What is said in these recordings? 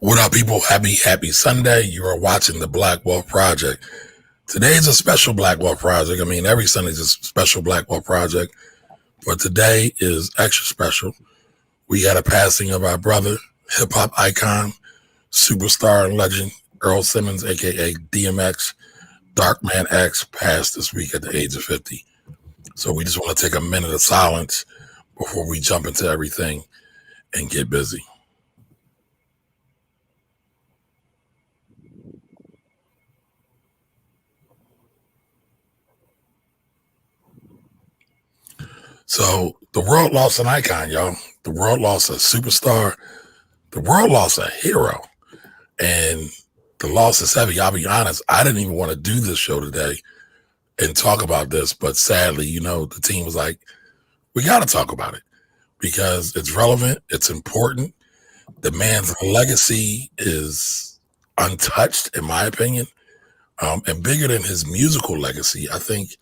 What up, people? Happy Sunday. You are watching the Black Wealth Project. Today is a special Black Wealth Project. I mean, every Sunday is a special Black Wealth Project, but today is extra special. We had a passing of our brother, hip-hop icon, superstar and legend, Earl Simmons, a.k.a. DMX, Darkman X, passed this week at the age of 50. So we just want to take a minute of silence before we jump into everything and get busy. So the world lost an icon, y'all. The world lost a superstar. The world lost a hero. And the loss is heavy. I'll be honest, I didn't even want to do this show today and talk about this. But sadly, the team was like, we got to talk about it because it's relevant. It's important. The man's legacy is untouched, in my opinion, and bigger than his musical legacy. I think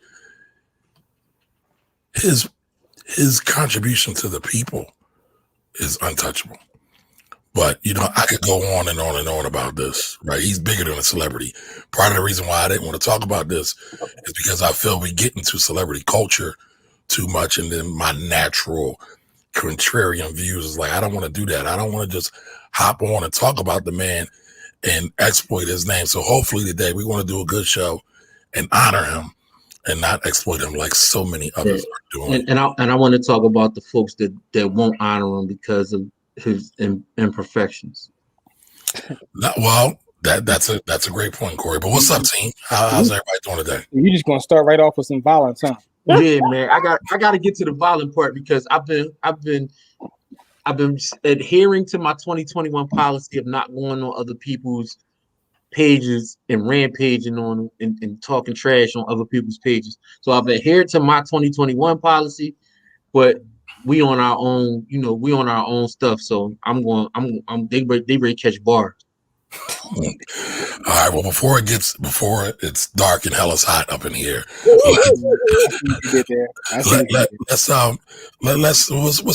his contribution to the people is untouchable. But, I could go on and on and on about this, right? He's bigger than a celebrity. Part of the reason why I didn't want to talk about this is because I feel we get into celebrity culture too much. And then my natural contrarian views is like, I don't want to do that. I don't want to just hop on and talk about the man and exploit his name. So hopefully today we want to do a good show and honor him and not exploit him like so many others are doing. And I want to talk about the folks that won't honor him because of his imperfections. Well, that's a great point, Corey. But what's up, team? How's everybody doing today? You're just gonna start right off with some violence, huh? Yeah, man. I got to get to the violent part because I've been adhering to my 2021 policy of not going on other people's pages and rampaging on them and talking trash on other people's pages. So I've adhered to my 2021 policy, but we on our own, we on our own stuff. So they ready to catch bars. All right. Well, before it's dark and hell is hot up in here, what's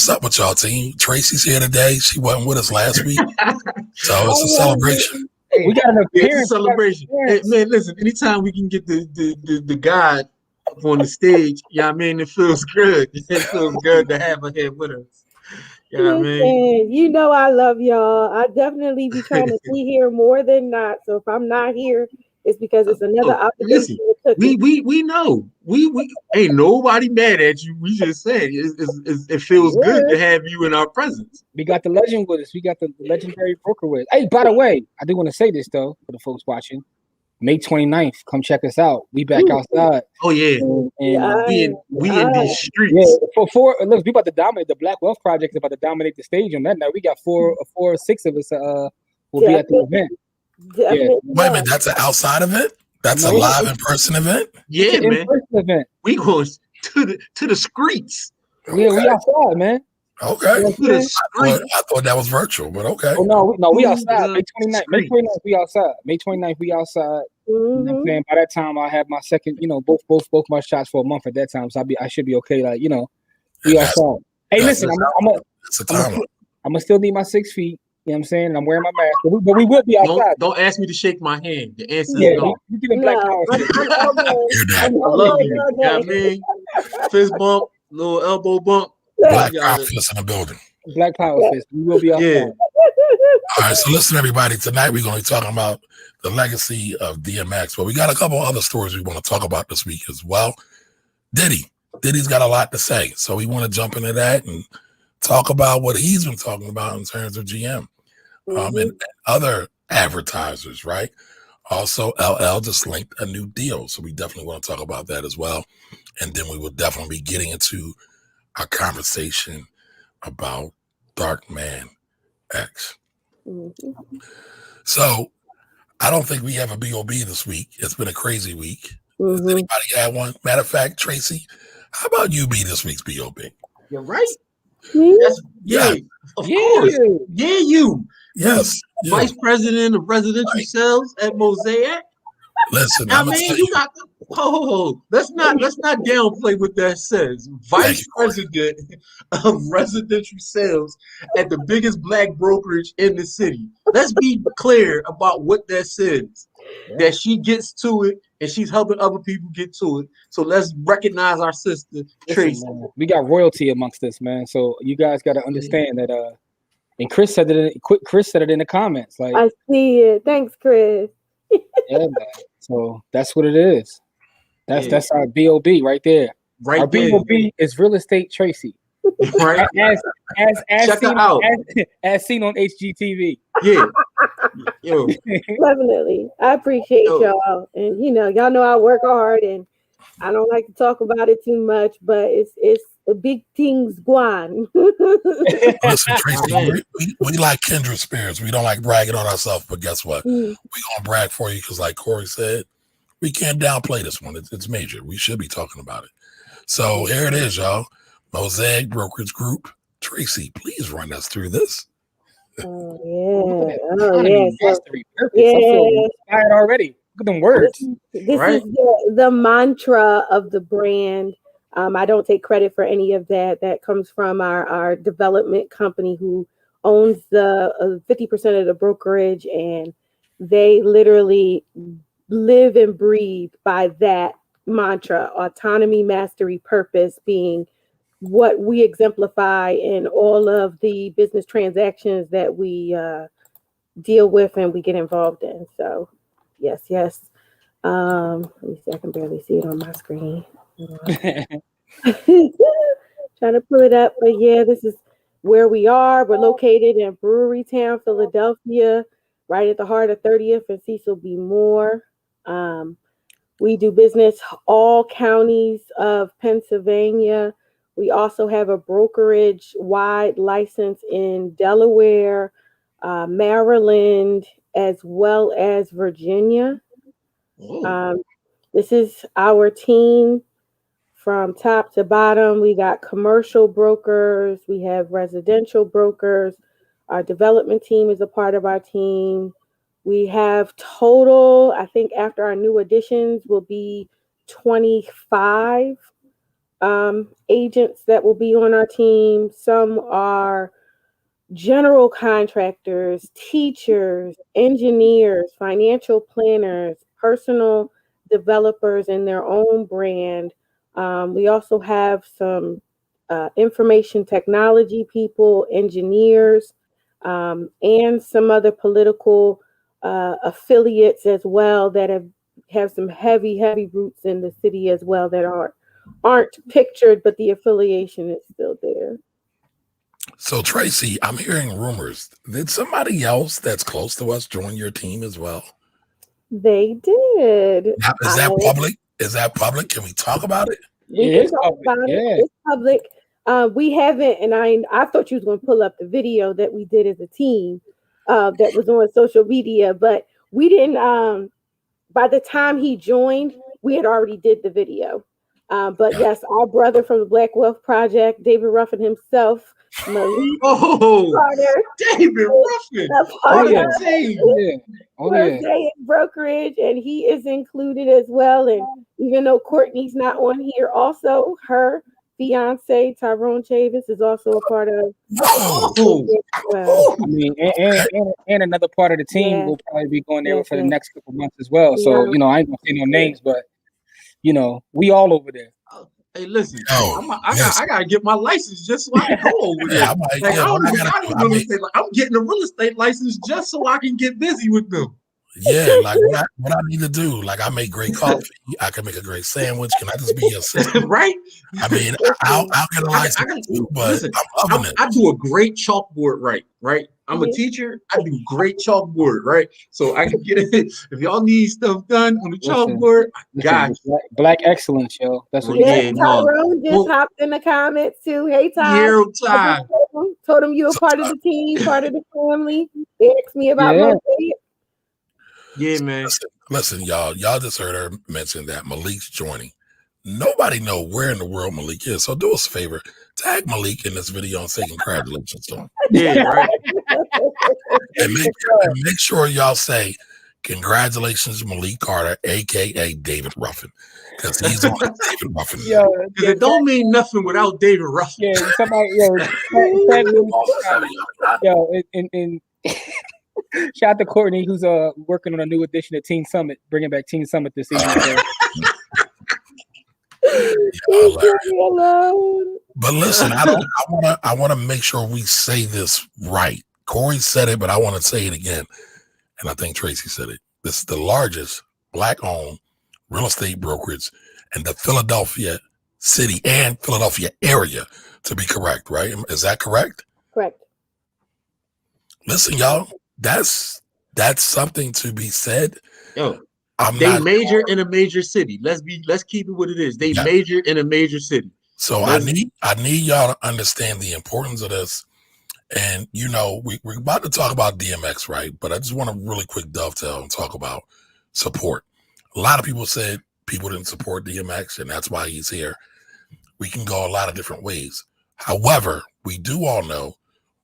up with y'all, team? Tracy's here today. She wasn't with us last week, so it's a celebration. We got an appearance. Celebration. Hey, man, listen. Anytime we can get the God up on the stage, it feels good. It feels good to have her here with us. I love y'all. I definitely be trying to be here more than not. So if I'm not here, it's because it's another opportunity. Listen, we know. We ain't nobody mad at you. We just said it feels good to have you in our presence. We got the legend with us. We got the legendary broker with us. Hey, by the way, I do want to say this though for the folks watching. May 29th, come check us out. We back outside. Oh yeah, and we in these streets. Yeah, look, we about to dominate. The Black Wealth Project is about to dominate the stage on that night. We got four or six of us will be at the event. Yeah. Wait a minute, that's an outside event? That's a live in-person event? Yeah, man. In-person event. We going to the streets. Okay. Yeah, we outside, man. Okay. I thought that was virtual, but okay. Oh, no, we outside. May 29th. May 29th, we outside. May 29th, we outside. Mm-hmm. By that time, I have my second, both my shots for a month at that time, so I should be okay. Like, we outside. Hey, listen, I'm gonna still need my 6 feet. You know what I'm saying? I'm wearing my mask, but we will be outside. Don't ask me to shake my hand. The answer is no. You give Black Power. I love you. You know what I mean? Fist bump, little elbow bump. Black Power fist in the building. Black Power fist. We will be outside. Yeah. All right, so listen, everybody. Tonight we're going to be talking about the legacy of DMX, but we got a couple other stories we want to talk about this week as well. Diddy's got a lot to say, so we want to jump into that and talk about what he's been talking about in terms of GM and other advertisers, right? Also, LL just linked a new deal, so we definitely want to talk about that as well. And then we will definitely be getting into our conversation about Darkman X. Mm-hmm. So I don't think we have a BOB this week. It's been a crazy week. Mm-hmm. Does anybody have one? Matter of fact, Tracy, how about you be this week's BOB? You're right. Of course. Yeah, you. Yes. Vice President of Residential Sales at Mosaic. Listen, you got let's not downplay what that says. Vice President of Residential Sales at the biggest black brokerage in the city. let's be clear about what that says. That she gets to it and she's helping other people get to it. So let's recognize our sister Tracy. Listen, man, we got royalty amongst us, man. So you guys got to understand that. And Chris said it. Chris said it in the comments. Like, I see it. Thanks, Chris. yeah, man. So that's what it is. That's our BOB right there. Right our there. BOB is Real Estate Tracy. Right. As seen on HGTV. Yeah. Yo. Definitely. I appreciate y'all. And y'all know I work hard and I don't like to talk about it too much, but it's the big things going. Listen, Tracy, we like kindred spirits. We don't like bragging on ourselves, but guess what? We're gonna brag for you because, like Corey said, we can't downplay this one. It's major. We should be talking about it. So here it is, y'all. Mosaic Brokerage Group. Tracy, please run us through this. Oh yeah. Oh yeah. Yeah. I feel inspired already. Look at them words. This is the mantra of the brand. I don't take credit for any of that. That comes from our development company who owns the 50% of the brokerage, and they literally live and breathe by that mantra: autonomy, mastery, purpose, being what we exemplify in all of the business transactions that we deal with and we get involved in. So yes. Let me see, I can barely see it on my screen. Trying to pull it up, but yeah, this is where we are. We're located in Brewery Town, Philadelphia, right at the heart of 30th and Cecil B. Moore. We do business all counties of Pennsylvania. We also have a brokerage-wide license in Delaware, Maryland, as well as Virginia. This is our team from top to bottom. We got commercial brokers. We have residential brokers. Our development team is a part of our team. We have total, I think after our new additions will be 25 agents that will be on our team. Some are general contractors, teachers, engineers, financial planners, personal developers in their own brand. We also have some information technology people, engineers, and some other political affiliates as well that have some heavy roots in the city as well that aren't pictured, but the affiliation is still there. So Tracy, I'm hearing rumors. Did somebody else that's close to us join your team as well? They did. Now, is that public? Is that public? Can we talk about it? It's public. We haven't, and I thought you was going to pull up the video that we did as a team that was on social media, but we didn't. By the time he joined, we had already did the video. But yes, our brother from the Black Wealth Project, David Ruffin himself, Malik Carter, David Ruffin, Mosaic Brokerage, and he is included as well. And even though Courtney's not on here, also her fiance Tyrone Chavis is also a part of. I mean, and another part of the team will probably be going there for the next couple months as well. So I ain't gonna say no names, but we all over there. Hey, listen, I gotta get my license just so I can go over there. I'm getting a real estate license just so I can get busy with them. Yeah, like what I need to do. Like, I make great coffee. I can make a great sandwich. Can I just be your assistant? Right? I mean, I'll get a license too, but listen, I'm loving it. I do a great chalkboard, right? I'm a teacher. I do great chalkboard, right? So I can get it. If y'all need stuff done on the chalkboard, Black excellence, yo. That's what Tyrone just hopped in the comments too. Hey, Ty. Told him you were part of the team, part of the family. They asked me about Mosaic. Yeah, man. Listen, y'all just heard her mention that Malik's joining. Nobody know where in the world Malik is. So do us a favor, tag Malik in this video and say congratulations to him. Yeah, right. and make sure y'all say congratulations, Malik Carter, aka David Ruffin, because he's on David Ruffin. Because it don't mean nothing without David Ruffin. Yeah, somebody, Shout out to Courtney, who's working on a new edition of Teen Summit, bringing back Teen Summit this season. But listen, I want to make sure we say this right. Corey said it, but I want to say it again. And I think Tracy said it. This is the largest Black-owned real estate brokerage in the Philadelphia city and Philadelphia area, to be correct, right? Is that correct? Correct. Listen, y'all, that's something to be said. Yo, they major in a major city. Let's keep it what it is. They major in a major city. So I need y'all to understand the importance of this. And you know, we're about to talk about DMX, right? But I just want to really quick dovetail and talk about support. A lot of people said people didn't support DMX, and that's why he's here. We can go a lot of different ways. However, we do all know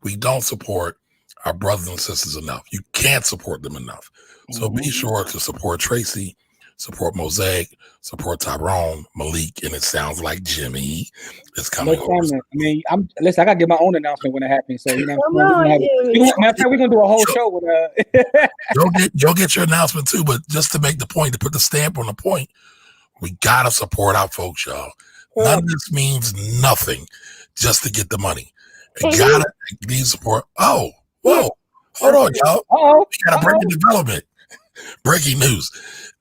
we don't support our brothers and sisters enough. You can't support them enough. So be sure to support Tracy, support Mosaic, support Tyrone, Malik, and it sounds like Jimmy is coming over. I mean, listen, I gotta get my own announcement when it happens. So you know, we're gonna do a whole show with you'll get your announcement too, but just to make the point, to put the stamp on the point, we gotta support our folks, y'all. None of this means nothing just to get the money. You gotta need support. Oh, whoa, hold on, y'all. We got a breaking development. Breaking news.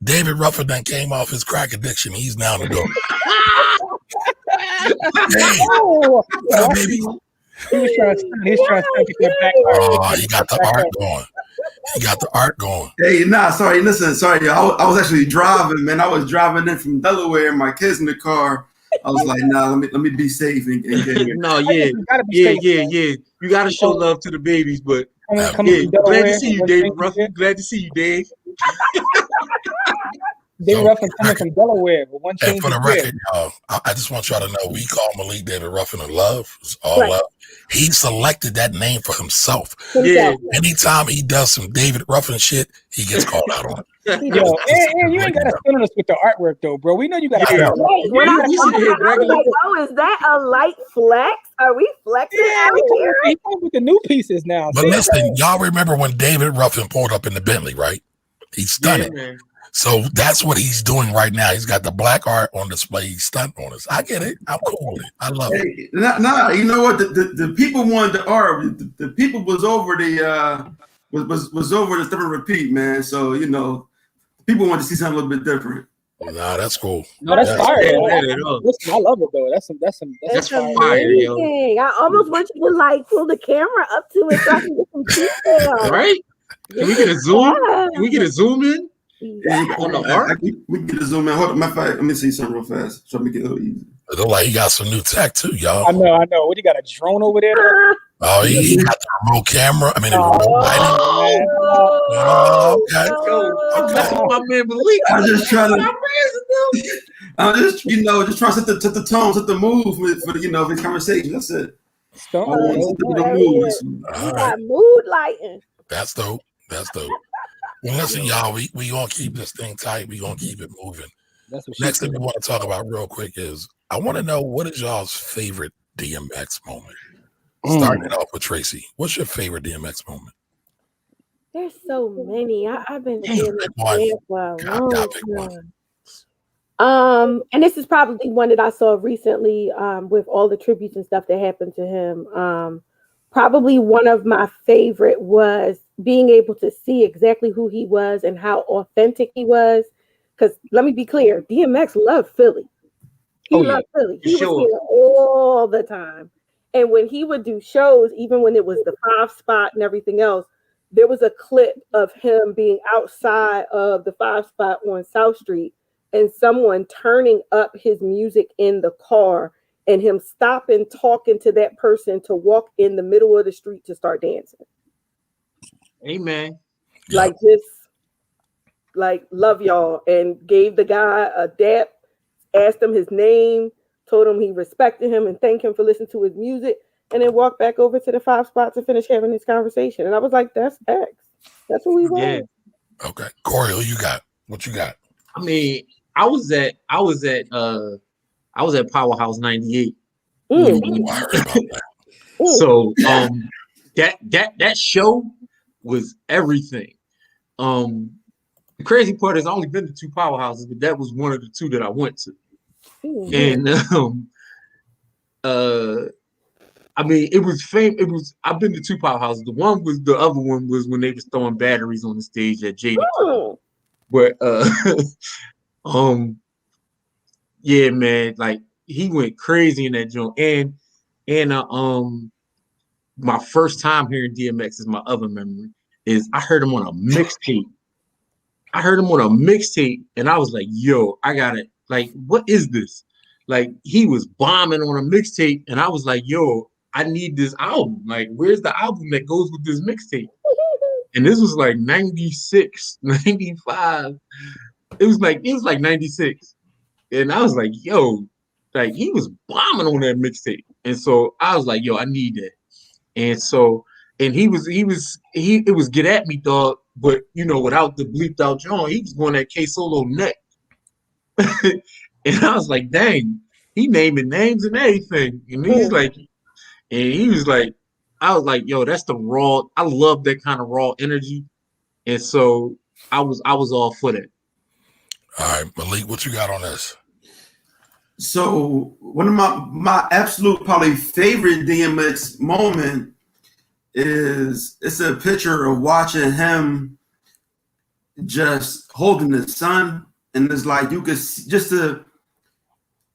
David Ruffin then came off his crack addiction. He's now in the door. Hey, baby. He's trying to get that back. Oh, he got the art going. He got the art going. Hey, sorry. Listen, sorry. I was actually driving, man. I was driving in from Delaware, and my kids in the car. I was like, let me be safe and get here. No, yeah. You gotta show love to the babies, but glad to see you, Dave Ruffin. Glad to see you, Dave. David Ruffin coming from Delaware with one change. And for the record, y'all, I just want y'all to know we call Malik David Ruffin a love. It's all love. He selected that name for himself. Yeah. Anytime he does some David Ruffin shit, he gets called out on it. Yo, and you ain't gotta spin on us with the artwork though, bro. We know you gotta. When I was like, oh, is that a light flex? Are we flexing out here? He's with the new pieces now. But listen, y'all remember when David Ruffin pulled up in the Bentley, right? He's stunning. Man. So that's what he's doing right now. He's got the black art on display. He's stunting on us. I get it. I'm cool with it. I love it. Nah, you know what? The people wanted the art. The people was over the was over the step and repeat, man. So you know, people wanted to see something a little bit different. Nah, that's cool. No, that's fire. Listen, I love it though. That's fire, yo. I almost want you to like pull the camera up to it so I can get some detail. Right? Can we get a zoom? Can we get a zoom in? On the art? We can get a zoom in. Hold on, matter of fact, let me see something real fast. Try to make it a little easy. It look like he got some new tech too, y'all. I know. What, you got a drone over there? Oh, he got the remote camera. I mean, the remote lighting. Okay. My man Malik. I'm just trying to. just trying to set the tone, set the mood for the the conversation. That's it. Mood lighting. That's dope. Well, listen, y'all, we gonna keep this thing tight. We gonna keep it moving. Next thing we want to talk about real quick is I want to know what is y'all's favorite DMX moment. Starting it off with Tracy. What's your favorite DMX moment? There's so many. I've been doing it for a long time. And this is probably one that I saw recently with all the tributes and stuff that happened to him. Probably one of my favorite was being able to see exactly who he was and how authentic he was. Because let me be clear, DMX loved Philly. He loved Philly. He was here all the time. And when he would do shows, even when it was the 5 spot and everything else, there was a clip of him being outside of the 5 spot on South Street and someone turning up his music in the car and him stopping, talking to that person to walk in the middle of the street to start dancing. Amen. Like just like love y'all, and gave the guy a dap, asked him his name, told him he respected him and thanked him for listening to his music, and then walked back over to the 5 spot to finish having this conversation. And I was like, that's X. That's what we want. Yeah. Okay. Corey, who you got? What you got? I mean, I was at Powerhouse 98. I heard about that. So that show was everything. The crazy part is I only been to 2 powerhouses, but that was one of the 2 that I went to. And I mean, it was fame. It was. I've been to 2 powerhouses. The other one was when they was throwing batteries on the stage at Jada. But yeah, man, like he went crazy in that joint. And my first time hearing DMX is my other memory. Is I heard him on a mixtape. And I was like, yo, I got it. Like, what is this? Like, he was bombing on a mixtape, and I was like, yo, I need this album. Like, where's the album that goes with this mixtape? And this was like 96, 95. It was like 96. And I was like, yo, like he was bombing on that mixtape. And so I was like, yo, I need that. And so, and it was Get At Me, dog, but you know, without the bleeped out John, he was going at K Solo neck. And I was like, dang, he naming names and everything. And he was like, I was like, yo, that's the raw. I love that kind of raw energy. And so I was all for that. All right, Malik, what you got on this? So one of my absolute probably favorite DMX moment is it's a picture of watching him just holding his son, and it's like you could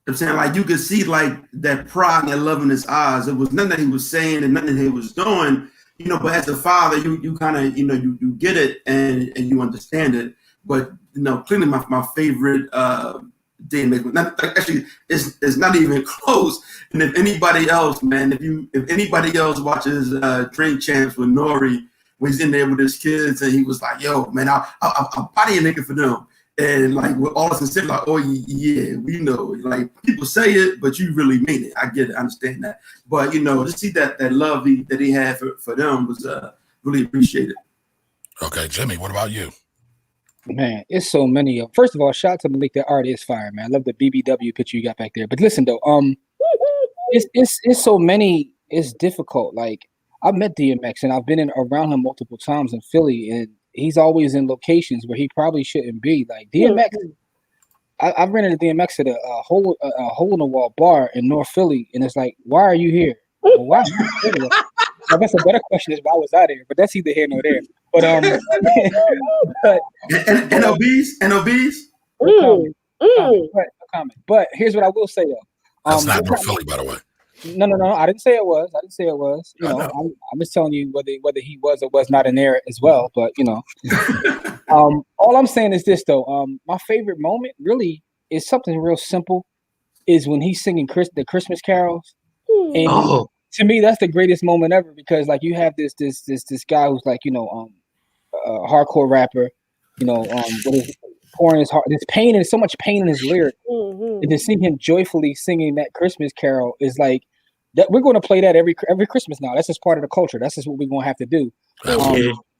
I'm saying, like you could see like that pride and that love in his eyes. It was nothing that he was saying and nothing that he was doing, you know. But as a father, you kind of you get it and you understand it. But you know, clearly my favorite DMX. Actually, it's not even close. And if anybody else, man, if anybody else watches Drink Champs with Nori when he's in there with his kids, and he was like, "Yo, man, I'll body a nigga for them." And like with all this instead, like, oh yeah, we know. Like people say it, but you really mean it. I get it, I understand that. But you know, to see that love that he had for them was really appreciated. Okay, Jimmy, what about you? Man, it's so many of. First of all, shout out to Malik. That art is fire, man. I love the BBW picture you got back there. But listen though, it's so many. It's difficult. Like I've met DMX and I've been around him multiple times in Philly, and he's always in locations where he probably shouldn't be. Like DMX, I ran into DMX at a hole in the wall bar in North Philly, and it's like, why are you here? Well, why? I guess a better question is why was I there? But that's either here nor there. But NOBs. Comment. But here's what I will say though. That's not North Philly, by the way. No. I didn't say it was. You know, I'm just telling you whether he was or was not in there as well. But you know, all I'm saying is this though. My favorite moment really is something real simple. Is when he's singing the Christmas carols, and to me that's the greatest moment ever because like you have this guy who's like a hardcore rapper, what is pouring his heart, there's pain and so much pain in his lyrics, and to see him joyfully singing that Christmas carol is like that. We're going to play that every Christmas now. That's just part of the culture. That's just what we're going to have to do.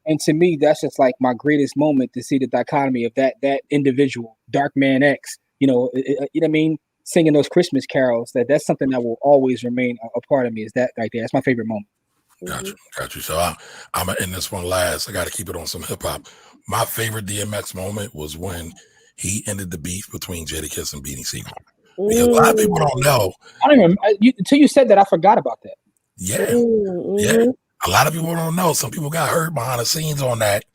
And to me, that's just like my greatest moment to see the dichotomy of that individual, Dark Man X. You know what I mean? Singing those Christmas carols. That's something that will always remain a part of me. Is that right there? That's my favorite moment. Got you. So I'm gonna end this one last. I got to keep it on some hip hop. My favorite DMX moment was when he ended the beef between Jadakiss and Beanie Sigel. Because a lot of people don't know. I don't even until you said that. I forgot about that. Yeah. A lot of people don't know. Some people got hurt behind the scenes on that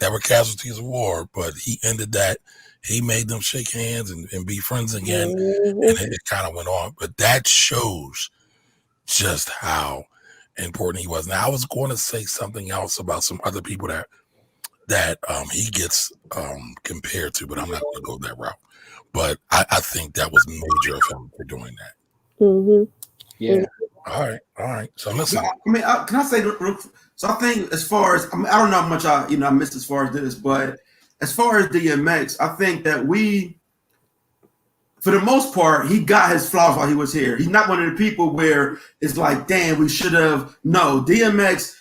were casualties of war. But he ended that. He made them shake hands and be friends again, and it kind of went on. But that shows just how important he was. Now, I was going to say something else about some other people that he gets compared to, but I'm not going to go that route. But I think that was major of him for doing that. Yeah. All right. So listen. I mean, can I say? So I think as far as I don't know how much I missed as far as this, but as far as DMX, I think that for the most part, he got his flowers while he was here. He's not one of the people where it's like, damn, we should have. No, DMX,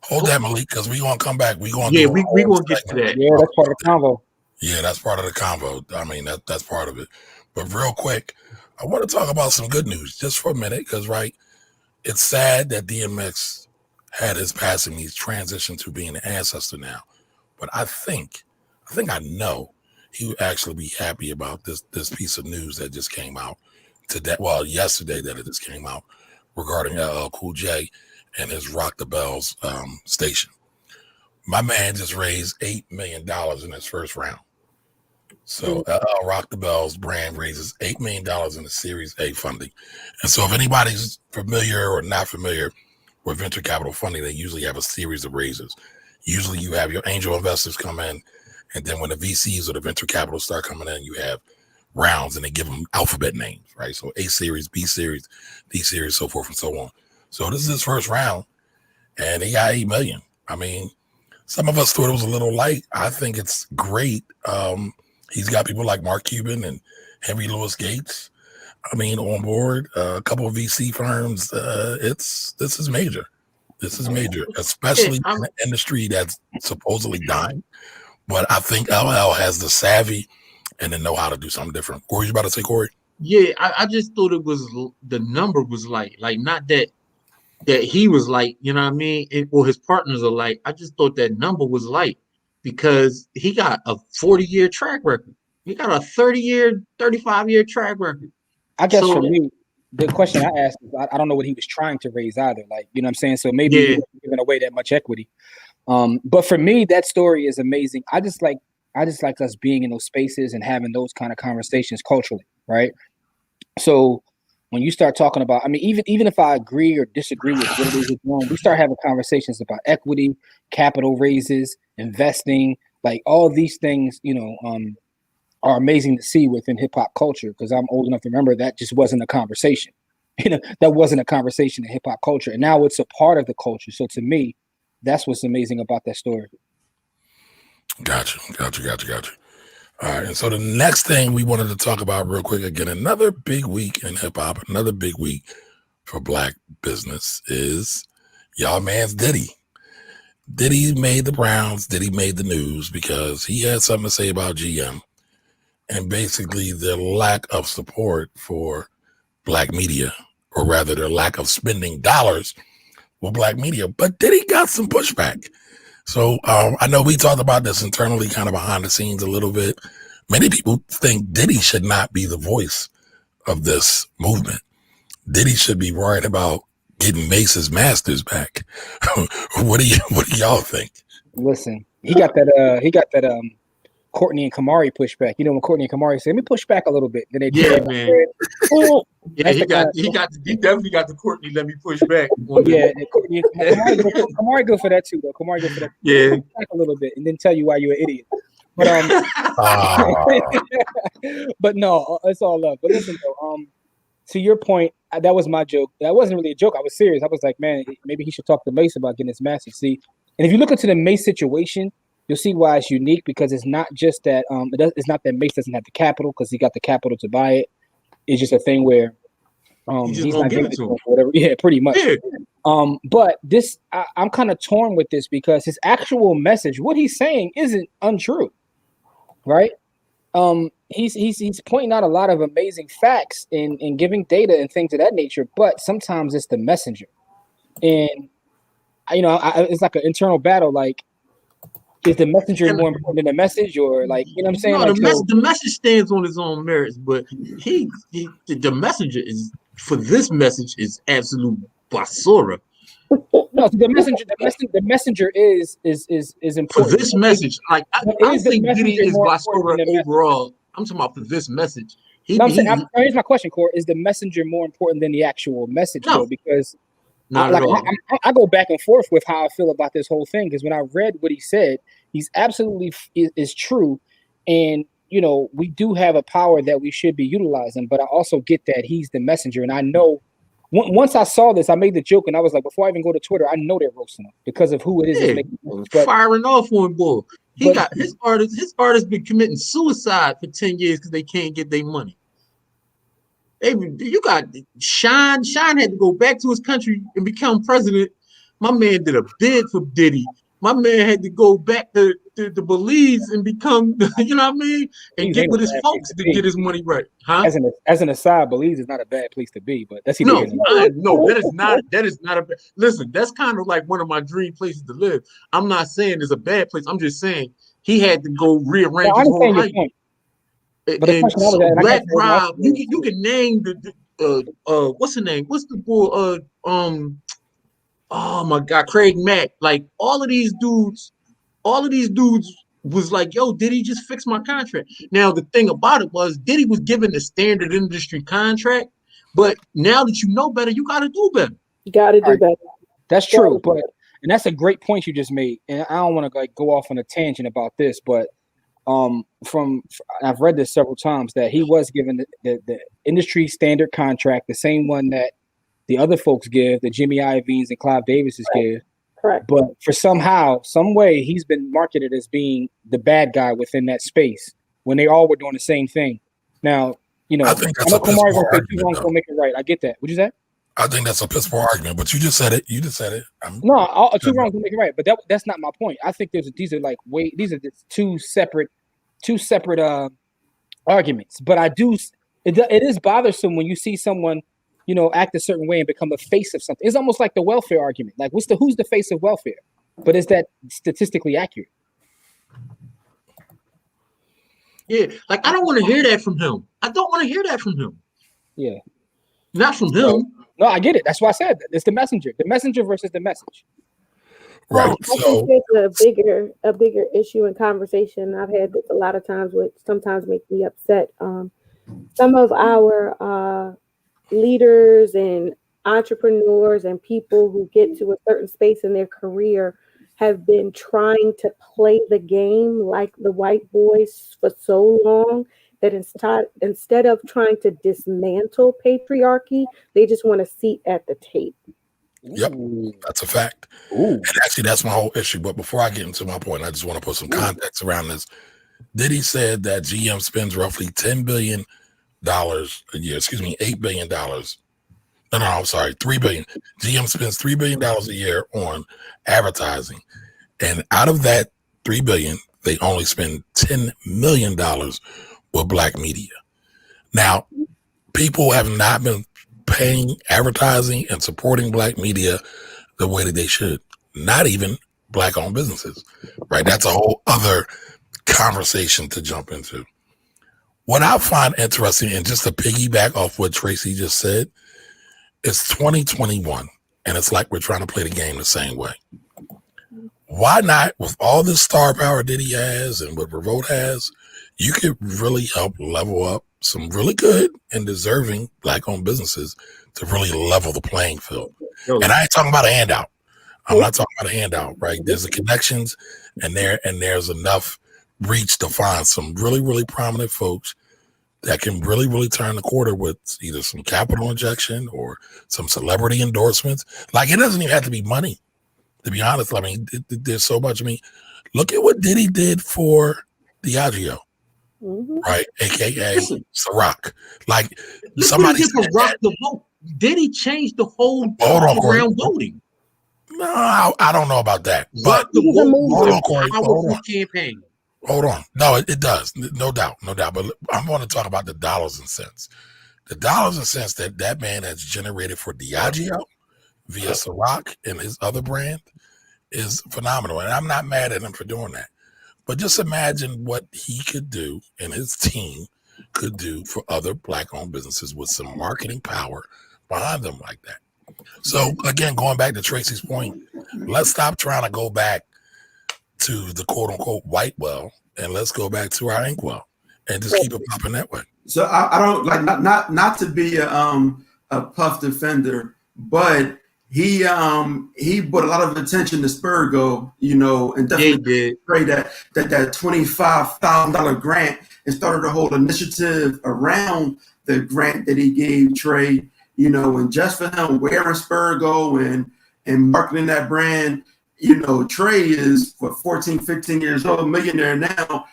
hold that, Malik, because we gonna come back. We gonna we gonna get to that. Yeah, that's part of the convo. Yeah, that's part of the convo. I mean, that's part of it. But real quick, I want to talk about some good news just for a minute, because it's sad that DMX had his passing. He's transitioned to being an ancestor now. But I think I know he would actually be happy about this piece of news that just came out today. Well, yesterday that it just came out regarding LL Cool J and his Rock the Bells station. My man just raised $8 million in his first round. So LL Rock the Bells brand raises $8 million in the Series A funding. And so if anybody's familiar or not familiar with venture capital funding, they usually have a series of raises. Usually you have your angel investors come in, and then when the VCs or the venture capital start coming in, you have rounds and they give them alphabet names, right? So A series, B series, D series, so forth and so on. So this is his first round, and he got $8 million. I mean, some of us thought it was a little light. I think it's great. He's got people like Mark Cuban and Henry Louis Gates, on board. A couple of VC firms. This is major. This is major, especially in an industry that's supposedly dying. But I think LL has the savvy and the know-how to do something different. What were you about to say, Corey? Yeah, I just thought it was the number was light. Like, not that he was light, you know what I mean? Or his partners are light. I just thought that number was light because he got a 40-year track record. He got a 30-year, 35-year track record. I guess for me, the question I asked is, I don't know what he was trying to raise either. Like, you know what I'm saying? So maybe he wasn't giving away that much equity. But for me, that story is amazing. I just like us being in those spaces and having those kind of conversations culturally, right? So when you start talking about, even if I agree or disagree with what it is you're doing, we start having conversations about equity, capital raises, investing, like all these things, are amazing to see within hip hop culture, because I'm old enough to remember that just wasn't a conversation. That wasn't a conversation in hip hop culture. And now it's a part of the culture. So to me, that's what's amazing about that story. Gotcha. All right. And so the next thing we wanted to talk about real quick, again, another big week in hip hop, another big week for Black business is y'all man's Diddy. Diddy made the rounds. Diddy made the news because he had something to say about GM and basically the lack of support for Black media, or rather their lack of spending dollars with Black media. But Diddy got some pushback. So I know we talked about this internally, kind of behind the scenes a little bit. Many people think Diddy should not be the voice of this movement. Diddy should be worried about getting Mace's masters back. What do y'all think? Listen, he got that Courtney and Kamari pushback. When Courtney and Kamari said, "Let me push back a little bit," then they did. Man. Yeah, he definitely got the Courtney. Let me push back. Courtney and Kamari go for that too, though. Kamari go for that. Yeah, push back a little bit, and then tell you why you're an idiot. But but no, it's all love. But listen, though, to your point, that was my joke. That wasn't really a joke. I was serious. I was like, man, maybe he should talk to Mace about getting his master's. See, and if you look into the Mace situation, you'll see why it's unique, because it's not just that it's not that Mace doesn't have the capital, because he got the capital to buy it. It's just a thing where he's not giving it to him or whatever. Yeah, pretty much. Yeah. But this, I'm kind of torn with this, because his actual message, what he's saying, isn't untrue, right? He's pointing out a lot of amazing facts and giving data and things of that nature, but sometimes it's the messenger, and it's like an internal battle, like, is the messenger more important than the message, or like, you know what I'm saying? No, the message stands on its own merits, but the messenger is, for this message, is absolute basura. No, the messenger is important for this message. Like, I think Diddy is basura overall. I'm talking about for this message. Here's my question, Core: is the messenger more important than the actual message? No. Though, because I go back and forth with how I feel about this whole thing, because when I read what he said, he's absolutely is true, and we do have a power that we should be utilizing. But I also get that he's the messenger, and I know once I saw this, I made the joke, and I was like, before I even go to Twitter, I know they're roasting him because of who it is. Firing off on boy. His artist been committing suicide for 10 years because they can't get their money. You got Shine. Shine had to go back to his country and become president. My man did a bid for Diddy. My man had to go back to to Belize and become, you know what I mean, and get with his folks to get his money right, huh? As an aside, Belize is not a bad place to be, but that's no, that is not a. Listen, that's kind of like one of my dream places to live. I'm not saying it's a bad place. I'm just saying he had to go rearrange his whole life. But and so Black Rob, you can name the what's the name? What's the boy? Oh my God, Craig Mack. Like all of these dudes was like, yo, Diddy just fix my contract. Now the thing about it was Diddy was given the standard industry contract, but now that you know better, you gotta do better. You gotta do better. That's true, and that's a great point you just made. And I don't want to like go off on a tangent about this, but I've read this several times that he was given the industry standard contract, the same one that the other folks give, the Jimmy Iovine's and Clive Davis's give. Correct. But for some way, he's been marketed as being the bad guy within that space when they all were doing the same thing. Now, you know, I think that's a piss poor argument. Gonna make it right. I get that. What'd you say? I think that's a piss poor argument, but you just said it. No, two wrongs don't make it right. But that's not my point. I think these are two separate arguments. But it is bothersome when you see someone, you know, act a certain way and become a face of something. It's almost like the welfare argument. Like, who's the face of welfare? But is that statistically accurate? Yeah, like I don't want to hear that from him. I don't want to hear that from him. Yeah, not from him. No, I get it. That's why I said that. It's the messenger versus the message. Right. I think there's a bigger issue in conversation. I've had this a lot of times, which sometimes makes me upset. Some of our leaders and entrepreneurs and people who get to a certain space in their career have been trying to play the game like the white boys for so long that instead of trying to dismantle patriarchy, they just want a seat at the table. Yep, that's a fact. Ooh. And actually, that's my whole issue. But before I get into my point, I just want to put some context around this. Diddy said that GM spends roughly $10 billion a year. Excuse me, $8 billion. No, I'm sorry, $3 billion. GM spends $3 billion a year on advertising, and out of that $3 billion, they only spend $10 million with black media. Now, people have not been paying advertising and supporting black media the way that they should. Not even black-owned businesses, right? That's a whole other conversation to jump into. What I find interesting, and just to piggyback off what Tracy just said, it's 2021, and it's like we're trying to play the game the same way. Why not, with all this star power Diddy has and what Revolt has, you could really help level up some really good and deserving black-owned businesses to really level the playing field. And I ain't talking about a handout. I'm not talking about a handout, right? There's the connections, and there's enough reach to find some really, really prominent folks that can really, really turn the quarter with either some capital injection or some celebrity endorsements. Like, it doesn't even have to be money, to be honest. I mean, there's so much. I mean, look at what Diddy did for Diageo. Mm-hmm. Right, aka Ciroc. Like, somebody said rock the vote. Diddy changed the whole around voting. No, I don't know about that. But hold on, campaign. Hold on. No, it does. No doubt. But I'm going to talk about the dollars and cents. The dollars and cents that man has generated for Diageo via Ciroc and his other brand is phenomenal. And I'm not mad at him for doing that. But just imagine what he could do and his team could do for other black-owned businesses with some marketing power behind them like that. So, again, going back to Tracy's point, let's stop trying to go back to the quote-unquote white well, and let's go back to our ink well and just keep it popping that way. So I don't like not to be a Puff defender, but he brought a lot of attention to Spurgo, you know, and definitely pray that $25,000 grant and started a whole initiative around the grant that he gave Trey, you know, and just for him wearing Spurgo and marketing that brand, you know, Trey is 14, 15 years old, millionaire now,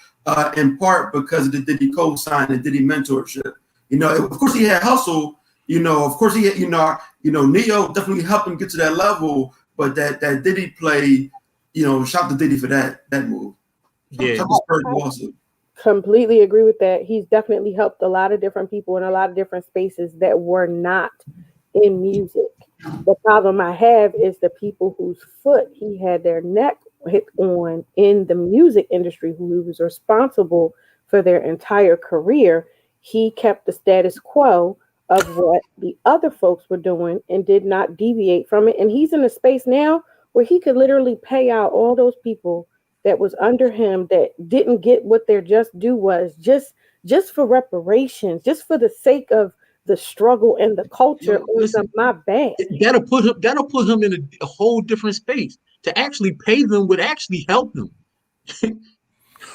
in part because of the Diddy co-sign and Diddy mentorship. You know, of course he had hustle. You know, of course he had, you know, Neo definitely helped him get to that level, but that Diddy play, you know, shout to Diddy for that move. Yeah. Completely agree with that. He's definitely helped a lot of different people in a lot of different spaces that were not in music. The problem I have is the people whose foot he had their neck hit on in the music industry, who he was responsible for their entire career. He kept the status quo of what the other folks were doing and did not deviate from it. And he's in a space now where he could literally pay out all those people that was under him that didn't get what their just due was, just for reparations, just for the sake of the struggle and the culture. Listen, my bad. That'll put him in a whole different space. To actually pay them would actually help him.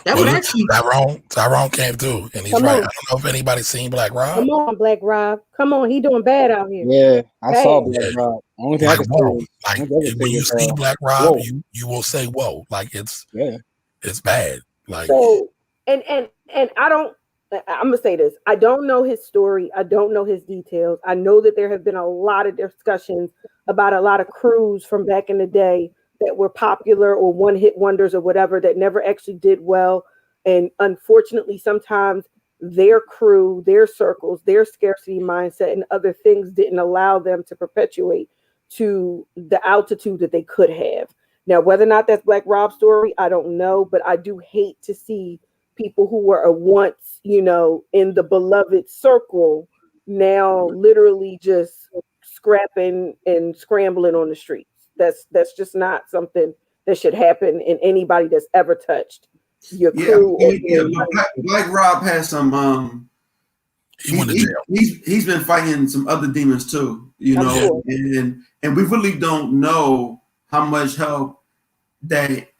That would actually. Tyrone came through, and he's right. I don't know if anybody's seen Black Rob. Come on, Black Rob. Come on, he doing bad out here. Yeah, I saw Black Rob. Only thing I can say is, when you see Black Rob, you will say, "Whoa!" Like it's bad. Like so, and I don't. I'm gonna say this. I don't know his story. I don't know his details. I know that there have been a lot of discussions about a lot of crews from back in the day that were popular or one-hit wonders or whatever that never actually did well. And unfortunately, sometimes their crew, their circles, their scarcity mindset and other things didn't allow them to perpetuate to the altitude that they could have. Now, whether or not that's Black Rob's story, I don't know, but I do hate to see people who were once, in the beloved circle now literally just scrapping and scrambling on the streets. That's just not something that should happen in anybody that's ever touched your crew. Black Rob has some he went to jail. He's been fighting some other demons too, sure. and we really don't know how much help that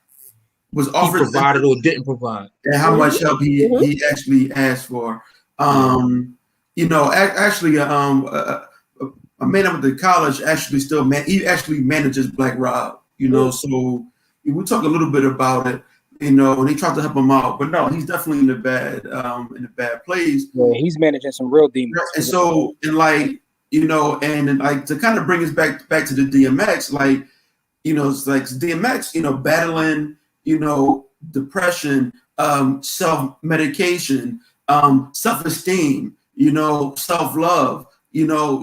was offered, he provided or didn't provide, and how much help he actually asked for. Actually, a man up at the college actually he actually manages Black Rob, so we talk a little bit about it, and he tried to help him out, but no, he's definitely in a bad place. Yeah, he's managing some real demons. And so, and to kind of bring us back to the DMX, it's like DMX, battling, depression, self-medication, self-esteem, self-love,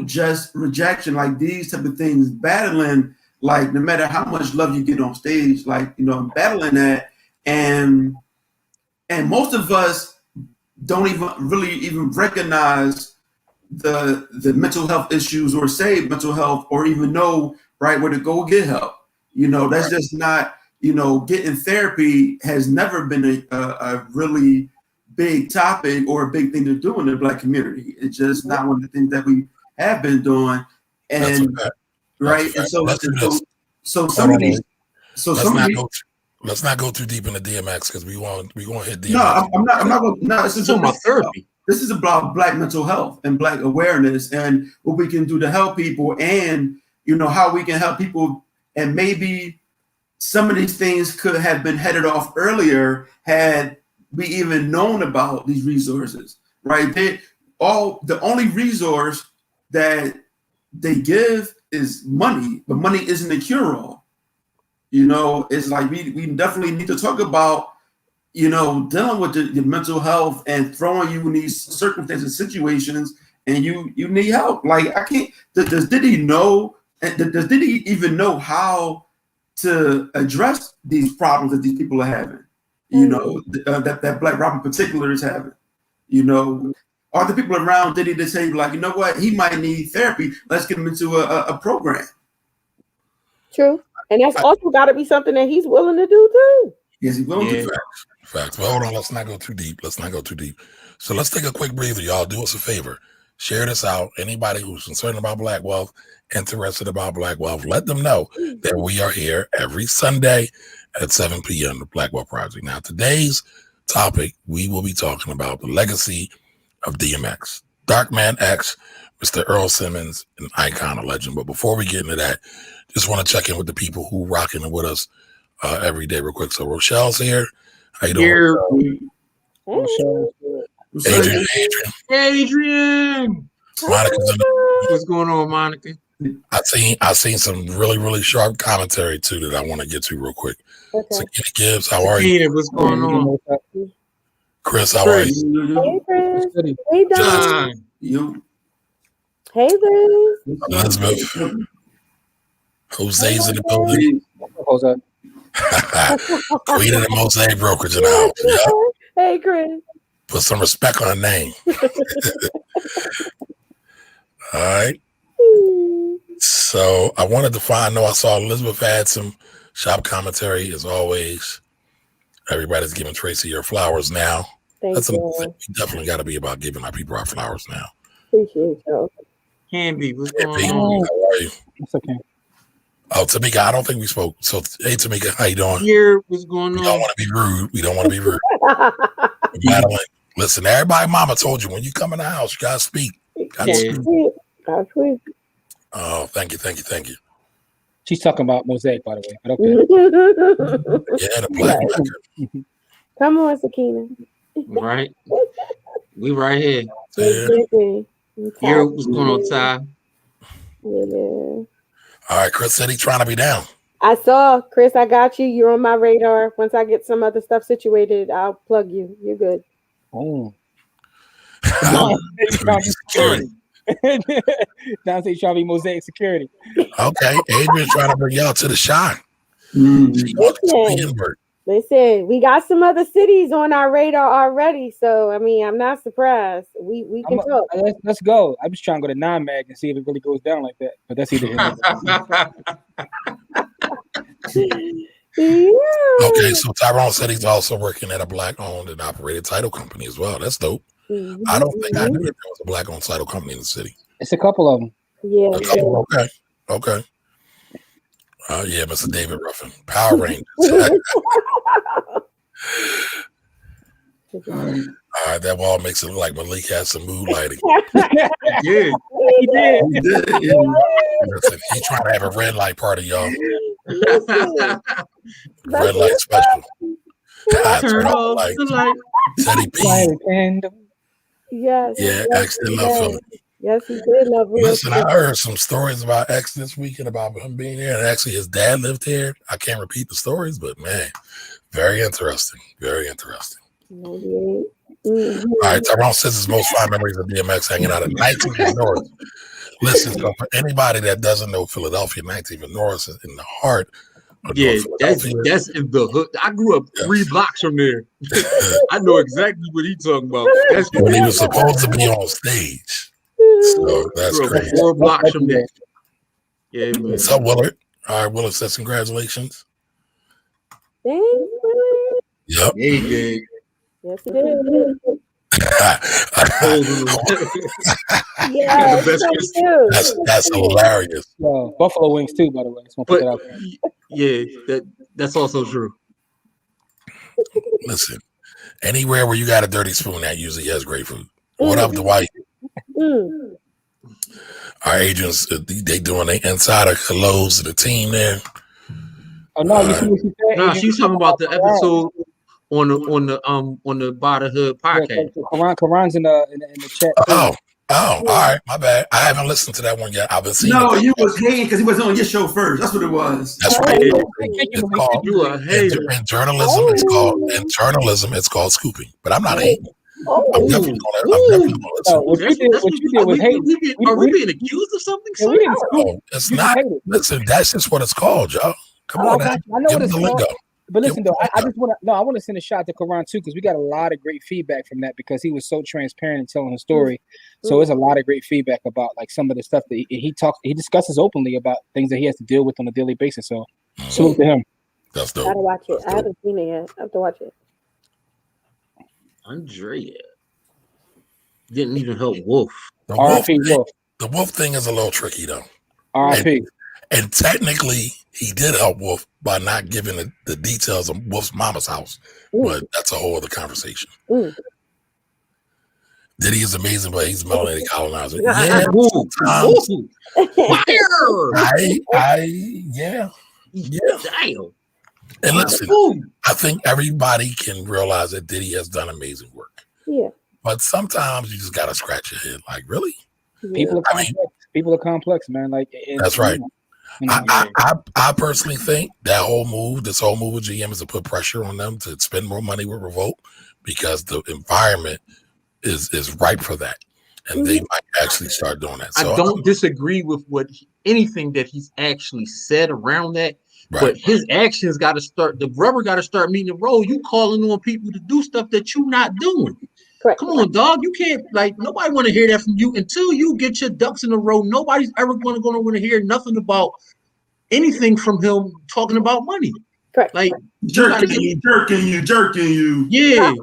just rejection, like these type of things, battling, like no matter how much love you get on stage, I'm battling that. And most of us don't even recognize the mental health issues or say mental health or even know right where to go get help. That's just not, getting therapy has never been a really big topic or a big thing to do in the Black community. It's just not one of the things that we have been doing. And right. And let's not go too deep into DMX because we won't hit DMX. No, I'm not going. No, this is about therapy. This is about Black mental health and Black awareness and what we can do to help people, and how we can help people. And maybe some of these things could have been headed off earlier had we even known about these resources. Right? The only resource that they give is money, but money isn't a cure-all. It's like we definitely need to talk about, dealing with your mental health and throwing you in these circumstances, situations, and you need help. Like I can't. Does Diddy know? Does Diddy even know how to address these problems that these people are having? That Black Rob in particular is having. Are the people around Diddy that say like, what, he might need therapy? Let's get him into a program. True. And that's also got to be something that he's willing to do too. Yes, he's willing to do. Facts. But hold on, let's not go too deep. So let's take a quick breather, y'all. Do us a favor. Share this out. Anybody who's concerned about Black wealth, interested about Black wealth, let them know that we are here every Sunday at 7 p.m. The Black Wealth Project. Now, today's topic, we will be talking about the legacy of DMX. Darkman X, Mr. Earl Simmons, an icon, a legend. But before we get into that, just want to check in with the people who rocking with us every day real quick. So Rochelle's here. How you doing? Adrian. Monica's in the What's going on, Monica? I seen some really sharp commentary too that I want to get to real quick. Okay. Sakina Gibbs, how are you? What's going on? Chris, how are you? Hey, Chris. Hey, Don. You. Hey, Liz. Elizabeth. Jose's in the building. Jose. Queen of the Mosaic Brokerage in the house. Yeah. Hey, Chris. Put some respect on her name. All right. So I wanted to find. I saw Elizabeth had some shop commentary as always. Everybody's giving Tracy her flowers now. Thank you. We definitely got to be about giving our people our flowers now. Appreciate you. Canby, what's Hey, going Pete, on? how are you? It's okay. Oh, Tamika, I don't think we spoke. So, hey, Tamika, how you doing? Here, what's going We don't on? want to be rude. We don't want to be rude. Madeline, listen, everybody, mama told you when you come in the house, you got to speak. Gotta speak. That's sweet. Oh, thank you. She's talking about Mosaic, by the way. But okay. Yeah, the black record. Come on, Sakina. Right? We right here. Yeah. Here, what's going on, Ty? Yeah. All right, Chris said he's trying to be down. I saw, Chris, I got you. You're on my radar. Once I get some other stuff situated, I'll plug you. You're good. Oh. Security. Now say trying to be Mosaic security. Okay, Adrian's trying to bring y'all to the shine. Listen, we got some other cities on our radar already, so I mean, I'm not surprised. We can talk. Let's go. I'm just trying to go to non-mag and see if it really goes down like that. But that's either Yeah. Okay, so Tyrone said he's also working at a black-owned and operated title company as well. That's dope. Mm-hmm. I don't think I knew that there was a black-owned title company in the city. It's a couple of them. Yeah. Okay. Yeah, Mr. David Ruffin, Power Rangers. All right, that wall makes it look like Malik has some mood lighting. Yeah, he did. Listen, he's trying to have a red light party, y'all. Red light special. Turn off the light. Teddy P. Yes. Yeah, X did love Philly. Yes, he did love Philly. Listen, I heard some stories about X this weekend about him being there, and actually his dad lived here. I can't repeat the stories, but man, very interesting. Very interesting. Mm-hmm. All right, Tyrone says his most fond memories of DMX hanging out at 19th and North. Listen, so for anybody that doesn't know Philadelphia, 19th and North is in the heart of Yeah, North that's in the hood. I grew up 3 blocks from there. I know exactly what he's talking about. That's when he was supposed to be on stage. So that's crazy. 4 blocks from there. Yeah, man. What's up, Willard? All right, Willard says congratulations. Thanks, Willard. Yep. Yeah, he did. Yes, he did. Yeah, that's hilarious. Buffalo wings too, by the way. Just put that out there. Yeah, that's also true. Listen, anywhere where you got a dirty spoon, that usually has great food. What up, Dwight? Our agents, they doing the insider hellos to the team there. Oh no, you see what she said? No, she's talking about the episode on the Bada Hood podcast. Yeah, Karan's in the chat. Oh, all right, my bad. I haven't listened to that one yet. I've been seeing. No, you was hating because he was on your show first. That's what it was. That's right. It's called, you a hater. In journalism, it's called scooping. But I'm not hating. I'm definitely gonna listen. What you did was hate. Are we being accused of something? Yeah, we didn't No, it's not. Listen, that's just what it's called, y'all. Come on, I know give what them it's the called. lingo. But listen, though, I just want to. I want to send a shout to Karan too, because we got a lot of great feedback from that, because he was so transparent in telling his story. So there's a lot of great feedback about like some of the stuff that he discusses openly about things that he has to deal with on a daily basis. So salute to him. That's I dope. gotta watch it. I haven't seen it yet. I have to watch it. Andrea didn't even help Wolf. The Wolf thing is a little tricky though. R.I.P. And technically, he did help Wolf by not giving the details of Wolf's mama's house. But that's a whole other conversation. Diddy is amazing, but he's melanated colonizer. Yeah, Damn. And listen, I think everybody can realize that Diddy has done amazing work. Yeah. But sometimes you just gotta scratch your head. Like, really? People are People are complex, man. Like that's right. You know, I personally think that this whole move with GM is to put pressure on them to spend more money with Revolt because the environment is ripe for that, and they might actually start doing that. So I don't disagree with anything that he's actually said around that. Right. But his actions got to start. The rubber got to start meeting the road. You calling on people to do stuff that you're not doing. Correct. Come on, dog. You can't nobody want to hear that from you until you get your ducks in a row. Nobody's ever going to want to hear nothing about anything from him talking about money. Correct. Like jerking you. Yeah.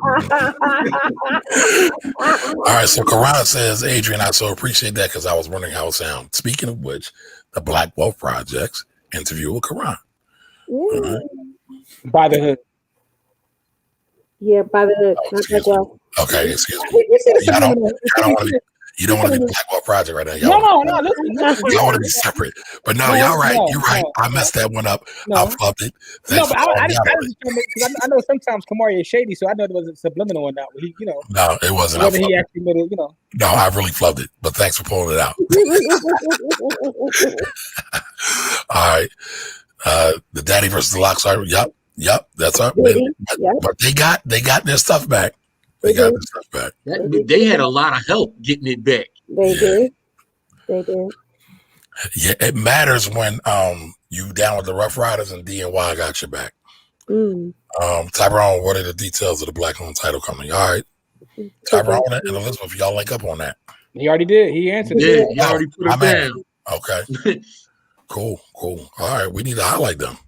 All right. So Karan says, Adrian, I so appreciate that because I was wondering how it sounds. Speaking of which, the Black Wealth Project's interview with Karan. Right. By the hood. Yeah, by the hood. Okay, excuse me. You don't want to be Black Wealth Project right now. No. Y'all want to be separate. But no, y'all right. You're right. I messed that one up. I flubbed it. Thanks but I know sometimes Kamari is shady, so I know it wasn't subliminal or not. He, no, it wasn't. Whether he actually made it, No, I really flubbed it. But thanks for pulling it out. All right. The Daddy versus the Locks. Yep. That's up. But they got their stuff back. They got their stuff back. They had a lot of help getting it back. They did. Yeah, it matters when you down with the Rough Riders and DNY got your back. Tyrone, what are the details of the Black-owned title company? All right. Tyrone and Elizabeth, y'all link up on that. He already did. He answered. Yeah, he already put it down. Okay. Cool. All right. We need to highlight them.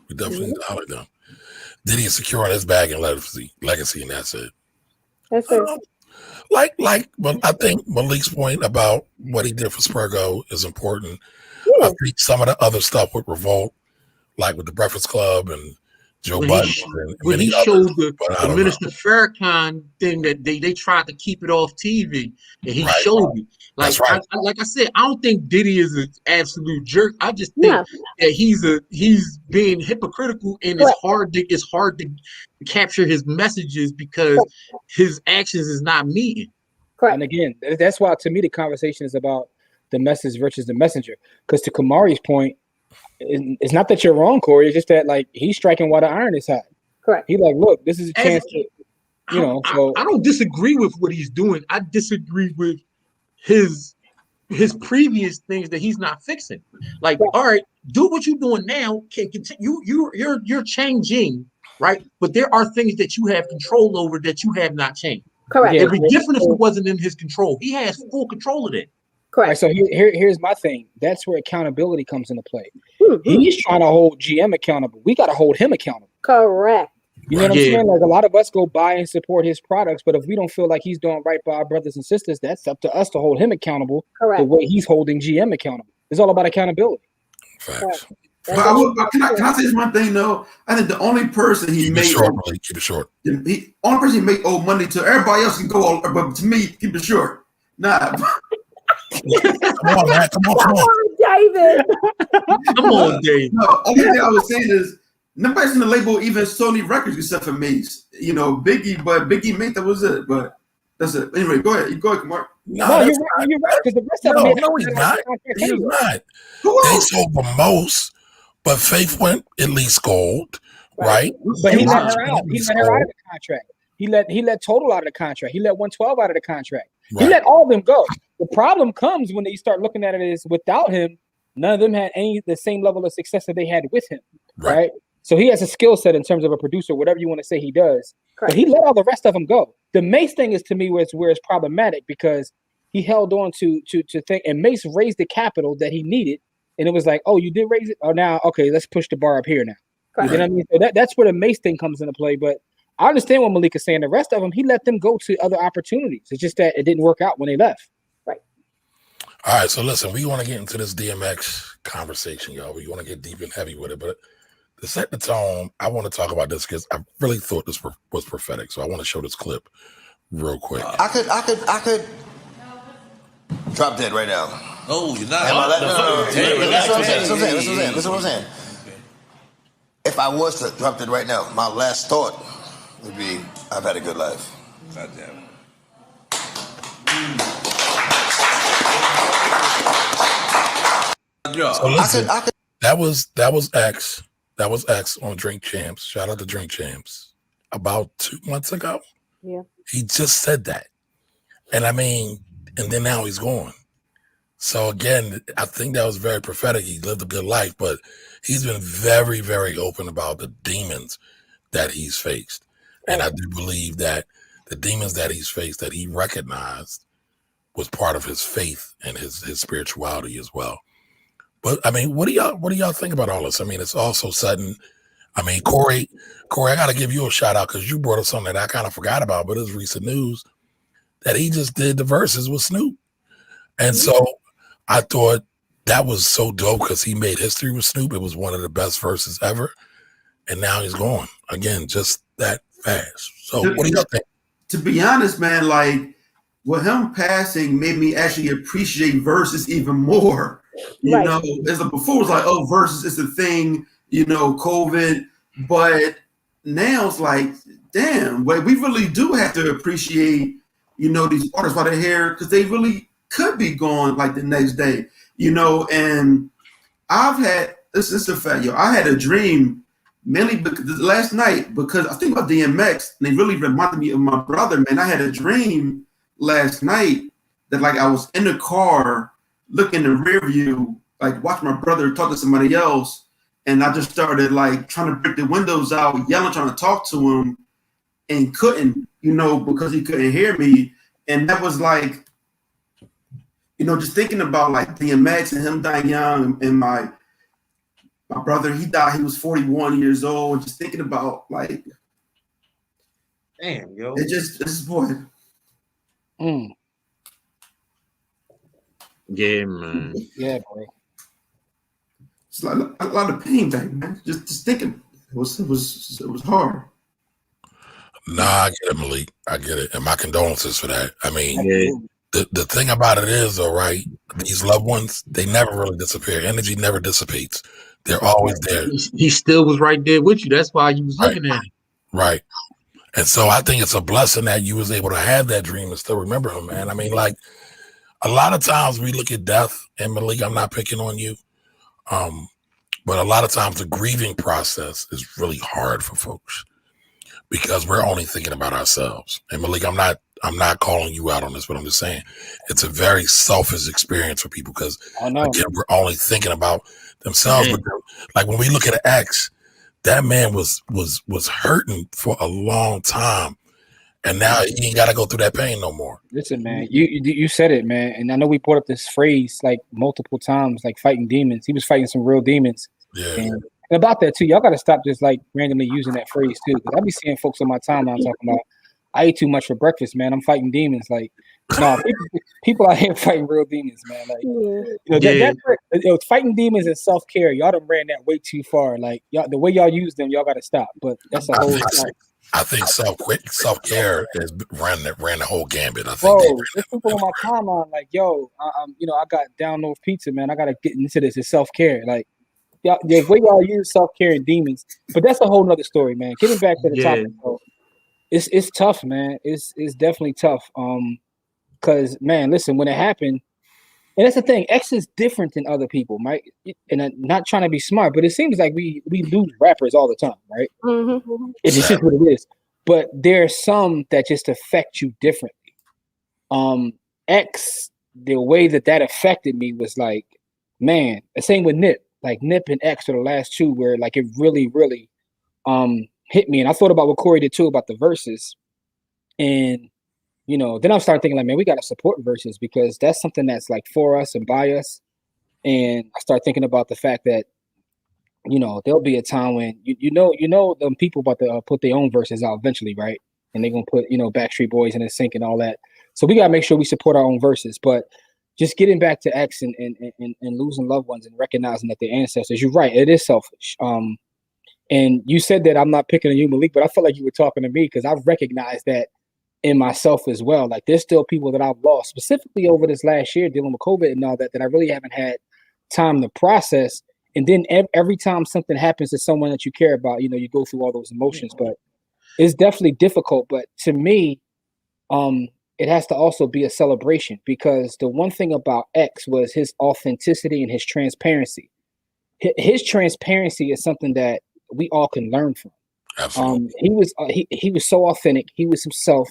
We definitely need to highlight them. Diddy is securing his bag in legacy, and that's it. That's it. But I think Malik's point about what he did for Spurgo is important. I think some of the other stuff with Revolt, like with the Breakfast Club and Joe Budden. When he showed the Minister Farrakhan thing that they tried to keep it off TV, and he showed it. Like I said, I don't think Diddy is an absolute jerk. I just think that he's being hypocritical, and it's hard to capture his messages because his actions is not meeting. Correct. And again, that's why to me the conversation is about the message versus the messenger. Because to Kamari's point, it's not that you're wrong, Corey. It's just that he's striking while the iron is hot. Correct. He's like, look, this is a chance to, So I don't disagree with what he's doing. I disagree with his previous things that he's not fixing. All right, do what you're doing now. Can continue. You're changing, right? But there are things that you have control over that you have not changed. Correct. It'd be different if it wasn't in his control. He has full control of it. Correct. Right, so here's my thing. That's where accountability comes into play. He's trying to hold GM accountable. We got to hold him accountable. Correct. You know what I'm saying? Like a lot of us go buy and support his products, but if we don't feel like he's doing right by our brothers and sisters, that's up to us to hold him accountable. Correct. The way he's holding GM accountable. It's all about accountability. Facts. Can I say one thing though? I think the only person keep it short. The only person he made owe money to. Everybody else can go, but to me, keep it short. Nah. Come on, man. Come on, David. Come on, Dave. No, only thing I was saying is nobody's in the label even Sony Records except for Mace. Biggie made that was it. But that's it. Anyway, go ahead, Kamar. No, you're right. Because the rest of them, he's not. He's not. They sold the most, but Faith went at least gold, right? But he let her out. He let her out of the contract. He let Total out of the contract. He let 112 out of the contract. Right. He let all of them go. The problem comes when they start looking at it as without him, none of them had the same level of success that they had with him, right? So he has a skill set in terms of a producer, whatever you want to say he does. Correct. But he let all the rest of them go. The Mace thing is to me where it's problematic because he held on to think, and Mace raised the capital that he needed, and it was like, oh, you did raise it? Oh, now okay, let's push the bar up here now. Correct. You know what I mean? So that's where the Mace thing comes into play, but. I understand what Malik is saying. The rest of them, he let them go to other opportunities. It's just that it didn't work out when they left. Right. All right. So listen, we want to get into this DMX conversation, y'all. We want to get deep and heavy with it. But to set the tone, I want to talk about this because I really thought this was prophetic. So I want to show this clip real quick. I could drop dead right now. No, you're not. That's what I'm saying. If I was to drop dead right now, my last thought would be, I've had a good life. God damn. So listen, that was X. That was X on Drink Champs. Shout out to Drink Champs. About 2 months ago. Yeah. He just said that. And I mean, and then now he's gone. So again, I think that was very prophetic. He lived a good life, but he's been very, very open about the demons that he's faced. And I do believe that the demons that he's faced, that he recognized, was part of his faith and his spirituality as well. But I mean, what do y'all think about all this? I mean, it's all so sudden. I mean, Corey, I got to give you a shout out because you brought up something that I kind of forgot about, but it's recent news that he just did the verses with Snoop. And so I thought that was so dope because he made history with Snoop. It was one of the best verses ever. And now he's gone again, just that fast. So what do y'all think? To be honest, man, like with him passing made me actually appreciate verses even more. You know, as before it was like, oh, verses is the thing, you know, COVID. But now it's like, damn, well, we really do have to appreciate, you know, these artists while they're here because they really could be gone like the next day, you know. And I've had this is a fact, yo. I had a dream mainly because last night because I think about DMX and it really reminded me of my brother, man. I had a dream last night that like I was in the car looking in the rear view, like watch my brother talk to somebody else, and I just started like trying to break the windows out, yelling, trying to talk to him, and couldn't, you know, because he couldn't hear me. And that was like, you know, just thinking about like DMX and him dying young, and my brother, he died, he was 41 years old, and just thinking about like, damn, yo, it's boy. Yeah, man. Yeah, bro. It's like a lot of pain back, man. Just thinking, it was hard. Nah, I get it, Malik. I get it, and my condolences for that. I mean, the thing about it is, though, right? These loved ones, they never really disappear. Energy never dissipates. They're always there. He still was right there with you. That's why you was looking at him. Right. And so I think it's a blessing that you was able to have that dream and still remember him, man. I mean, like, a lot of times we look at death, and Malik, I'm not picking on you, but a lot of times the grieving process is really hard for folks because we're only thinking about ourselves. And Malik, I'm not calling you out on this, but I'm just saying it's a very selfish experience for people because again, we're only thinking about themselves. But like when we look at an ex, that man was hurting for a long time. And now he ain't got to go through that pain no more. Listen, man, you said it, man. And I know we brought up this phrase like multiple times, like fighting demons. He was fighting some real demons. Yeah. And about that too, y'all got to stop just like randomly using that phrase too. Because I be seeing folks on my timeline talking about, I ate too much for breakfast, man. I'm fighting demons. Like, no, people out here fighting real demons, man. Like, you know, that fighting demons and self-care, y'all done ran that way too far. Like, y'all, the way y'all use them, y'all got to stop. But that's a whole. I think self-care has ran the whole gambit. I think bro, there's people on my timeline like, yo, you know, I got down north pizza, man. I gotta get into this. It's self-care. Like, y'all, the way y'all use self-care and demons, but that's a whole nother story, man. Getting back to the topic, bro, it's tough, man. It's definitely tough. Because man, listen, when it happened, and that's the thing, X is different than other people, right? And I'm not trying to be smart, but it seems like we lose rappers all the time, right? Mm-hmm. It's just what it is. But there are some that just affect you differently. X, the way that affected me was like, man, the same with Nip. Like Nip and X are the last two where like it really, really hit me. And I thought about what Corey did too about the verses. And you know, then I started thinking like, man, we got to support verses because that's something that's like for us and by us. And I started thinking about the fact that, you know, there'll be a time when you know them people about to put their own verses out eventually, right? And they're gonna put, you know, Backstreet Boys in the sync and all that. So we gotta make sure we support our own verses. But just getting back to X and losing loved ones and recognizing that they're ancestors, you're right, it is selfish. And you said that I'm not picking on you, Malik, but I felt like you were talking to me because I've recognized that in myself as well. Like there's still people that I've lost, specifically over this last year dealing with COVID and all that I really haven't had time to process. And then every time something happens to someone that you care about, you know, you go through all those emotions. But it's definitely difficult. But to me, it has to also be a celebration, because the one thing about X was his authenticity and his transparency. His transparency is something that we all can learn from. Absolutely. He was so authentic. He was himself,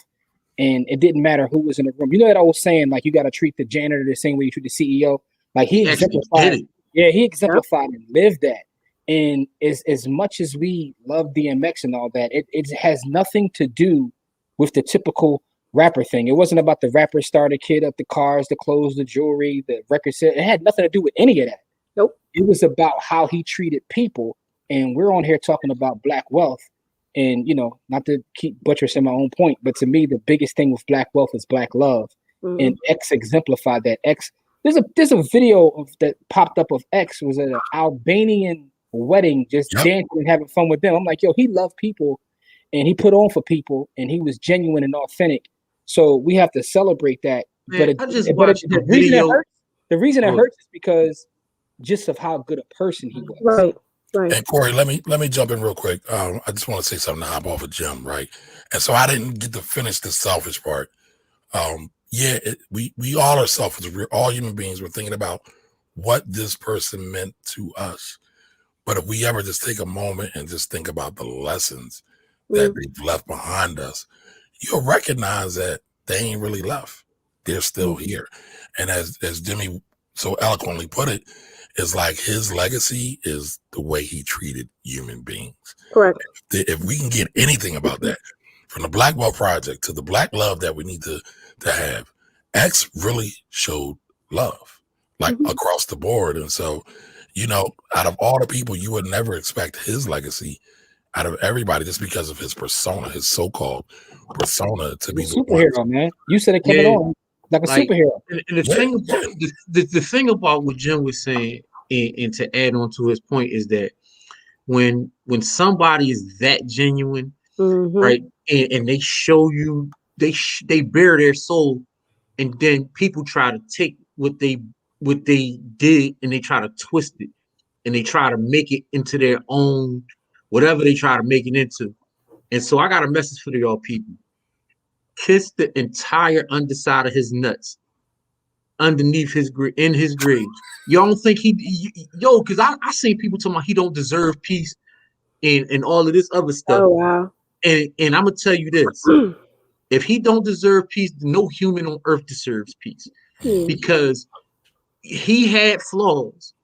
and it didn't matter who was in the room. You know that I was saying, like, you got to treat the janitor the same way you treat the CEO. Like, he exemplified. Yeah, he exemplified and lived that. And as much as we love DMX and all that, it has nothing to do with the typical rapper thing. It wasn't about the rapper starter kid up, the cars, the clothes, the jewelry, the record set. It had nothing to do with any of that. Nope. It was about how he treated people. And we're on here talking about Black wealth. And, you know, not to keep buttressing my own point, but to me, the biggest thing with Black wealth is Black love. Mm-hmm. And X exemplified that. X, there's a video that popped up of X was at an Albanian wedding, just dancing and having fun with them. I'm like, yo, he loved people and he put on for people, and he was genuine and authentic. So we have to celebrate that. Man, I just watched the video. The reason it hurts is because just of how good a person he was. Right. Right. And Corey, let me jump in real quick. I just want to say something to hop off of Jim, right? And so I didn't get to finish the selfish part. We all are selfish. We're all human beings. We're thinking about what this person meant to us. But if we ever just take a moment and just think about the lessons that they've left behind us, you'll recognize that they ain't really left. They're still here. And as Jimmy so eloquently put it, it's like his legacy is the way he treated human beings. Correct. If we can get anything about that, from the Black Wealth Project to the Black love that we need to have, X really showed love, like across the board. And so, you know, out of all the people, you would never expect his legacy out of everybody just because of his persona, his so-called persona, to be the superhero, man. You said it coming on like a superhero. And the thing about what Jim was saying, and to add on to his point, is that when somebody is that genuine, right, and they show you they bare their soul, and then people try to take what they did and they try to twist it and they try to make it into their own, whatever they try to make it into. And so I got a message for y'all people. Kiss the entire underside of his nuts underneath in his grave. Y'all don't think because I seen people talking about he don't deserve peace and all of this other stuff. Oh wow. And I'm gonna tell you this. If he don't deserve peace, no human on earth deserves peace. Because he had flaws.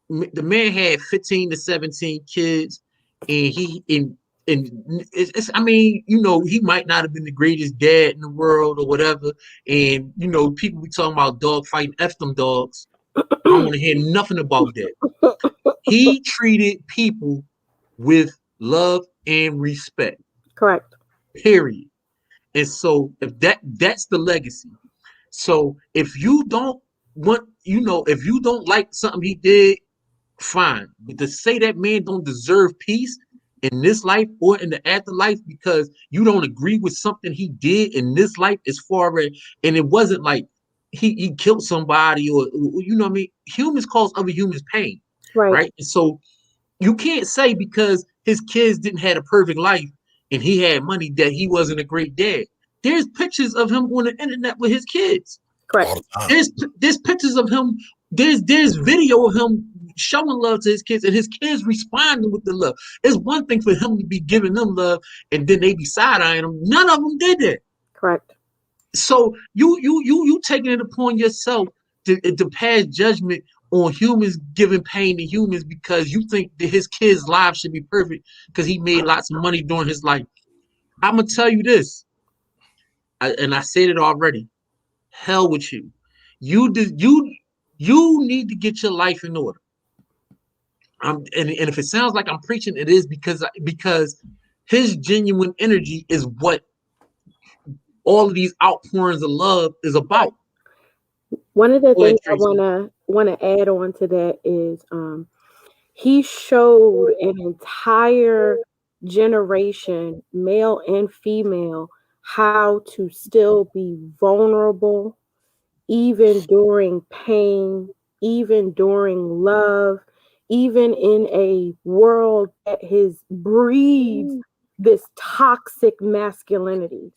The man had 15 to 17 kids, and it's I mean, you know, he might not have been the greatest dad in the world or whatever. And you know, people be talking about dog fighting, F them dogs. I don't want to hear nothing about that. He treated people with love and respect. Correct. Period. And so if that's the legacy. So if you don't want, you know, if you don't like something he did, fine. But to say that man don't deserve peace in this life or in the afterlife because you don't agree with something he did in this life, as far as, and it wasn't like he killed somebody or you know what I mean? Humans cause other humans pain. Right. And so you can't say because his kids didn't have a perfect life and he had money that he wasn't a great dad. There's pictures of him on the internet with his kids. Correct. There's pictures of him. There's video of him showing love to his kids and his kids responding with the love. It's one thing for him to be giving them love and then they be side-eyeing him. None of them did that. Correct. So you taking it upon yourself to pass judgment on humans giving pain to humans because you think that his kids' lives should be perfect because he made lots of money during his life. I'm gonna tell you this, and I said it already. Hell with you. You need to get your life in order. And if it sounds like I'm preaching, it is because his genuine energy is what all of these outpourings of love is about. One of the things I wanna add on to that is he showed an entire generation, male and female, how to still be vulnerable, even during pain, even during love, even in a world that breeds this toxic masculinity.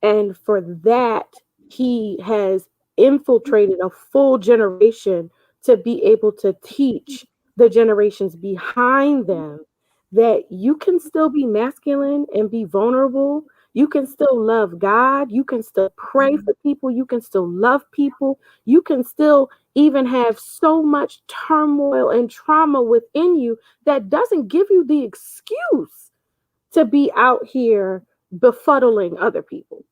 And for that, he has infiltrated a full generation to be able to teach the generations behind them that you can still be masculine and be vulnerable. You can still love God. You can still pray for people. You can still love people. You can still even have so much turmoil and trauma within you that doesn't give you the excuse to be out here befuddling other people.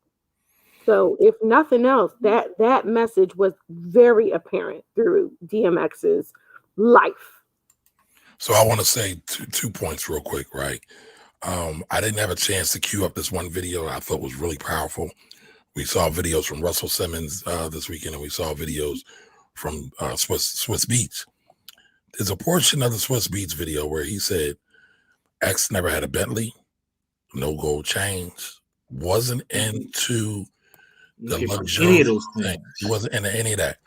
So if nothing else, that message was very apparent through DMX's life. So I want to say two points real quick, right? I didn't have a chance to queue up this one video I thought was really powerful. We saw videos from Russell Simmons this weekend, and we saw videos from Swiss Beats. There's a portion of the Swiss Beats video where he said X never had a Bentley, no gold chains, wasn't into the luxurious thing. He wasn't into any of that.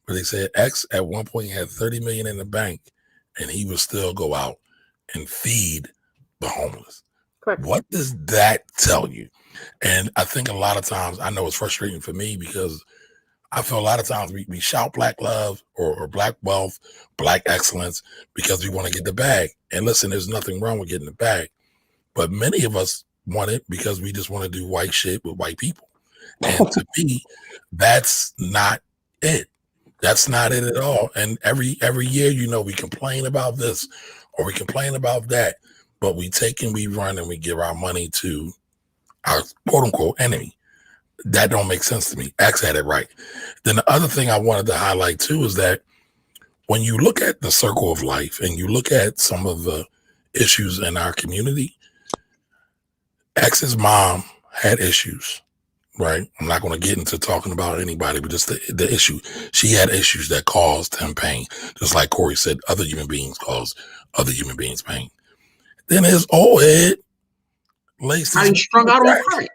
But they said X at one point had 30 million in the bank, and he would still go out and feed the homeless. Correct. What does that tell you? And I think a lot of times, I know it's frustrating for me because I feel a lot of times we shout black love or black wealth, black excellence because we want to get the bag. And listen, there's nothing wrong with getting the bag. But many of us want it because we just want to do white shit with white people. And to me, that's not it. That's not it at all. And every year, you know, we complain about this or we complain about that, but we take and we run and we give our money to our quote unquote enemy. That don't make sense to me. X had it right. Then the other thing I wanted to highlight too is that when you look at the circle of life and you look at some of the issues in our community, X's mom had issues, right? I'm not going to get into talking about anybody, but just the issue. She had issues that caused him pain. Just like Corey said, other human beings cause other human beings pain. Then his old head laced his strung out on crack.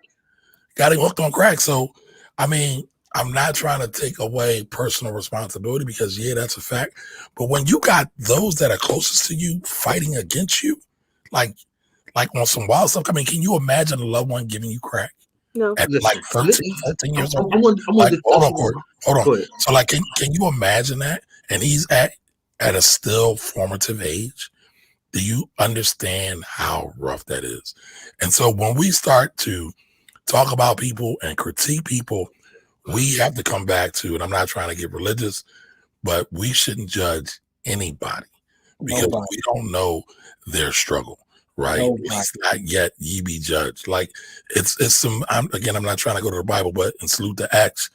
Got him hooked on crack. So, I mean, I'm not trying to take away personal responsibility because, yeah, that's a fact. But when you got those that are closest to you fighting against you, like on some wild stuff, I mean, can you imagine a loved one giving you crack? No. At like 13 years old? Hold on, Corey. Hold on. So, like, can you imagine that? And he's at a still formative age. Do you understand how rough that is? And so when we start to talk about people and critique people, we have to come back to, and I'm not trying to get religious, but we shouldn't judge anybody because we don't know their struggle, right? It's not yet ye be judged. Like it's some, I'm not trying to go to the Bible, but in salute to X,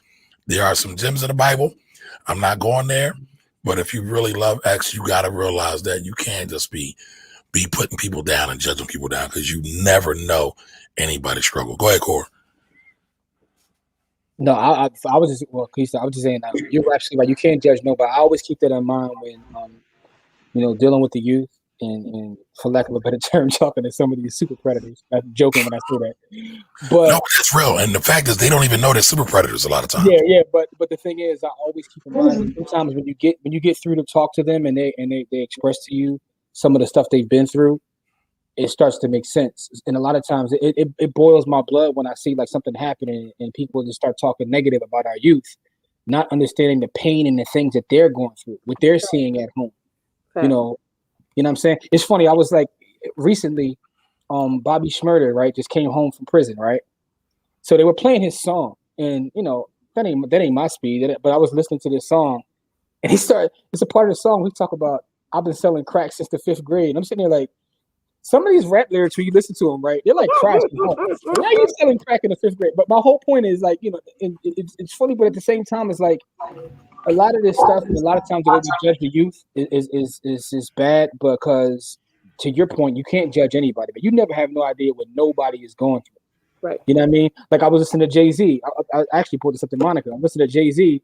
there are some gems in the Bible. I'm not going there, but if you really love X, you got to realize that you can't just be putting people down and judging people down because you never know anybody's struggle. Go ahead, Corey. No, I was just I was just saying that you're actually right. You can't judge nobody. I always keep that in mind when dealing with the youth and for lack of a better term, talking to some of these super predators. I'm joking when I say that, but no, it's real. And the fact is, they don't even know they're super predators a lot of times. Yeah. But the thing is, I always keep in mind sometimes when you get through to talk to them and they express to you some of the stuff they've been through, it starts to make sense. And a lot of times it boils my blood when I see like something happening and people just start talking negative about our youth, not understanding the pain and the things that they're going through, what they're seeing at home. Okay. You know what I'm saying? It's funny. I was like recently, Bobby Shmurda, right, just came home from prison, right? So they were playing his song and that ain't my speed, but I was listening to this song and it's a part of the song we talk about, I've been selling crack since the 5th grade. And I'm sitting there like, some of these rap lyrics, when you listen to them, right, they're like crack. Why are you selling crack in the 5th grade? But my whole point is like, it's funny, but at the same time, it's like a lot of this stuff, and a lot of times the way we judge the youth is bad because, to your point, you can't judge anybody, but you never have no idea what nobody is going through. Right. You know what I mean? Like I was listening to Jay-Z. I actually pulled this up to Monica. I'm listening to Jay-Z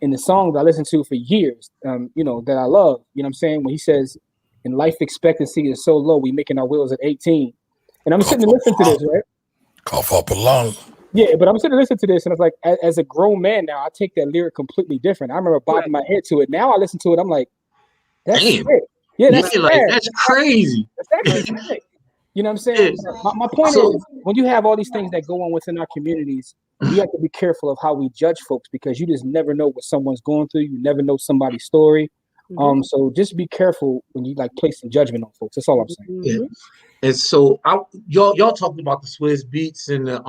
in the songs I listened to for years, that I love. You know what I'm saying? When he says, and life expectancy is so low, we making our wills at 18. And I'm sitting and listening to this, right? Cough up a lung. Yeah, but I'm sitting and listening to this, and I was like, as a grown man now, I take that lyric completely different. I remember bobbing my head to it. Now I listen to it, I'm like, that's sick. Yeah, that's like, that's crazy. That's actually sick. You know what I'm saying? My point is, when you have all these things that go on within our communities, we have to be careful of how we judge folks because you just never know what someone's going through. You never know somebody's story. So just be careful when you like placing judgment on folks. That's all I'm saying. Yeah. And so y'all talking about the Swizz Beats and the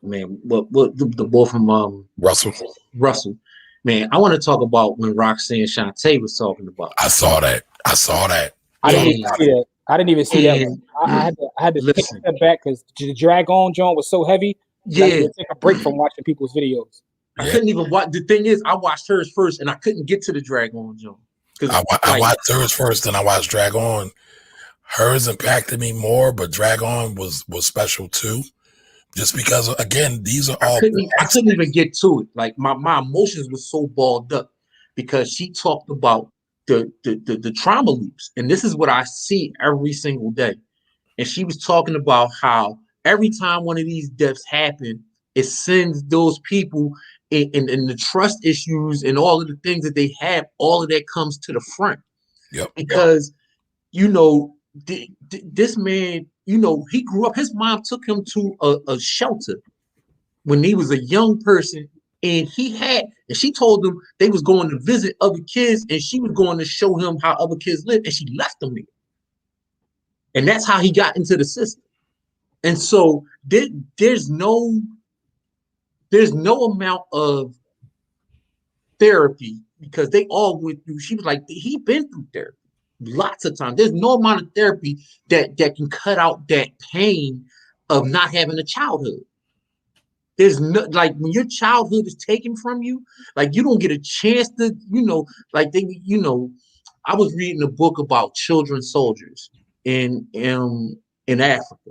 the boy from Russell. Man, I want to talk about when Roxanne Shantae was talking about. I saw that. I didn't even see that. I didn't even see that one. I had to take a step back because the drag on John was so heavy. Yeah, I had to take a break from watching people's videos. I couldn't even watch. The thing is, I watched hers first, and I couldn't get to the drag on John. I watched hers first, then I watched Drag On. Hers impacted me more, but Drag On was special too. Just because, again, these are all. I couldn't even get to it. Like my emotions were so balled up because she talked about the trauma loops, and this is what I see every single day. And she was talking about how every time one of these deaths happen, it sends those people in the trust issues and all of the things that they have. All of that comes to the front. Yep. Because this man, he grew up, his mom took him to a shelter when he was a young person, and she told him they was going to visit other kids, and she was going to show him how other kids live, and she left him there. And that's how he got into the system. And so there's no amount of therapy because they all went through. She was like, he been through therapy lots of times. There's no amount of therapy that can cut out that pain of not having a childhood. There's no, like, when your childhood is taken from you, like, you don't get a chance to, I was reading a book about children soldiers in Africa,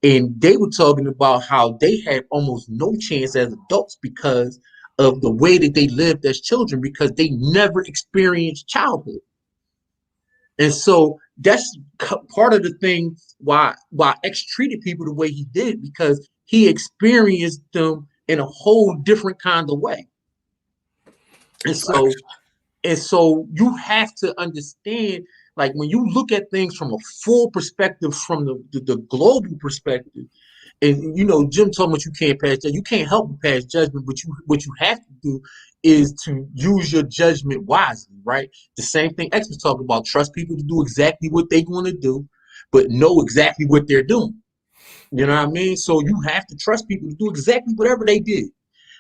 and they were talking about how they had almost no chance as adults because of the way that they lived as children, because they never experienced childhood. And so that's part of the thing why X treated people the way he did, because he experienced them in a whole different kind of way. And so you have to understand, like, when you look at things from a full perspective, from the global perspective, and Jim told me you can't pass judgment. You can't help but pass judgment, but what you have to do is to use your judgment wisely, right? The same thing X was talking about. Trust people to do exactly what they want to do, but know exactly what they're doing. You know what I mean? So you have to trust people to do exactly whatever they did.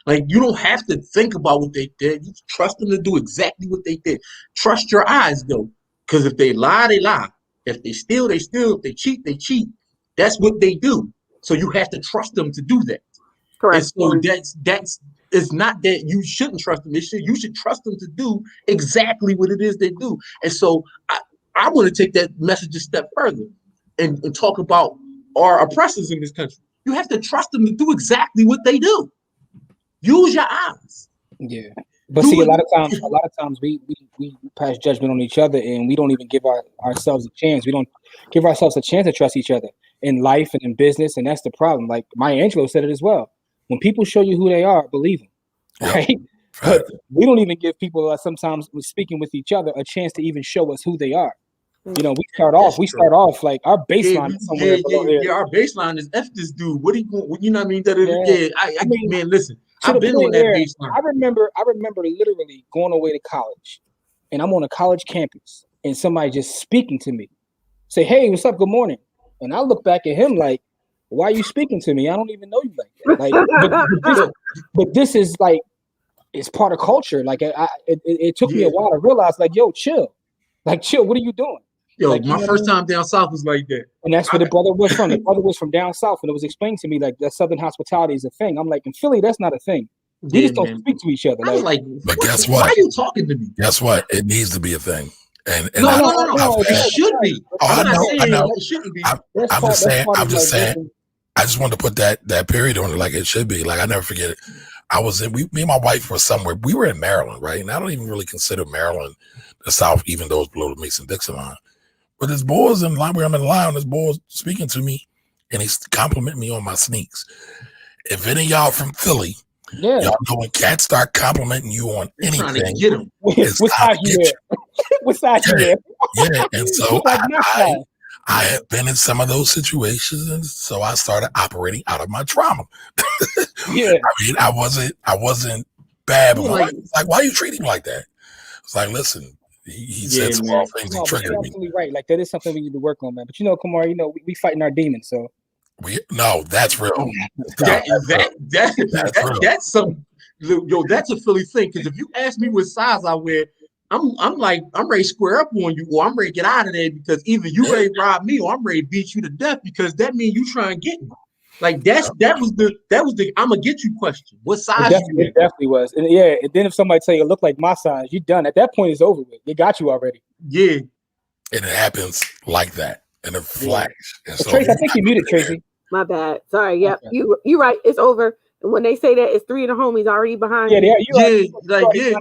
Like, you don't have to think about what they did. You trust them to do exactly what they did. Trust your eyes, though, because if they lie, they lie. If they steal, they steal. If they cheat, they cheat. That's what they do. So you have to trust them to do that. Correct. And so it's not that you shouldn't trust them. You should trust them to do exactly what it is they do. And so I want to take that message a step further and talk about our oppressors in this country. You have to trust them to do exactly what they do. Use your eyes. Yeah. But see, a lot of times we pass judgment on each other, and we don't even give ourselves a chance. We don't give ourselves a chance to trust each other in life and in business, and that's the problem. Like Maya Angelou said it as well. When people show you who they are, believe them, right? But we don't even give people sometimes speaking with each other a chance to even show us who they are. We start off like our baseline is somewhere below here. Yeah, our baseline is F this dude. What he going? You know what I mean? I mean, man, listen. I've been on that baseline. I remember literally going away to college, and I'm on a college campus, and somebody just speaking to me, say, "Hey, what's up? Good morning." And I look back at him like, "Why are you speaking to me? I don't even know you like that." Like, but this is like, it's part of culture. Like, it took me a while to realize, like, yo, chill. Like, chill. What are you doing? Yo, like, my first time down south was like that. And that's where the brother was from. The brother was from down south, and it was explained to me like that Southern hospitality is a thing. I'm like, in Philly, that's not a thing. We just don't speak to each other. I was like, but guess what? Why are you talking to me? Guess what? It needs to be a thing. And no, it should be. I know. It shouldn't be. I'm just saying. I just wanted to put that period on it, like it should be. Like, I never forget it. Me and my wife were somewhere. We were in Maryland, right? And I don't even really consider Maryland the South, even though it's below the Mason-Dixon line. But this boy's in the line where I'm in line, this boy's speaking to me, and he's complimenting me on my sneaks. If any of y'all from Philly, y'all know when cats start complimenting you on anything, trying to get them. What side you there? What side you there? Yeah, and so I have been in some of those situations, and so I started operating out of my trauma. Yeah. I mean, I wasn't bad, but like, why are you treating him like that? It's like, listen, he said some wrong things. No, He triggered me. absolutely right. Like that is something we need to work on, man. But Kamar, we fighting our demons, so. That's real. That's some. Yo, that's a Philly thing. Because if you ask me what size I wear, I'm ready to square up on you, or I'm ready to get out of there because either you ready to rob me or I'm ready to beat you to death because that means you try and get me. Like that was the I'm gonna get you question. What size it definitely was. And and then if somebody tell you look like my size, you're done. At that point it's over with. They got you already. Yeah. And it happens like that in a flash. Yeah. So Tracy, I think you muted, Tracy. My bad. Sorry. Yep. Okay. You right. It's over. And when they say that, it's 3 of the homies already behind you. You might as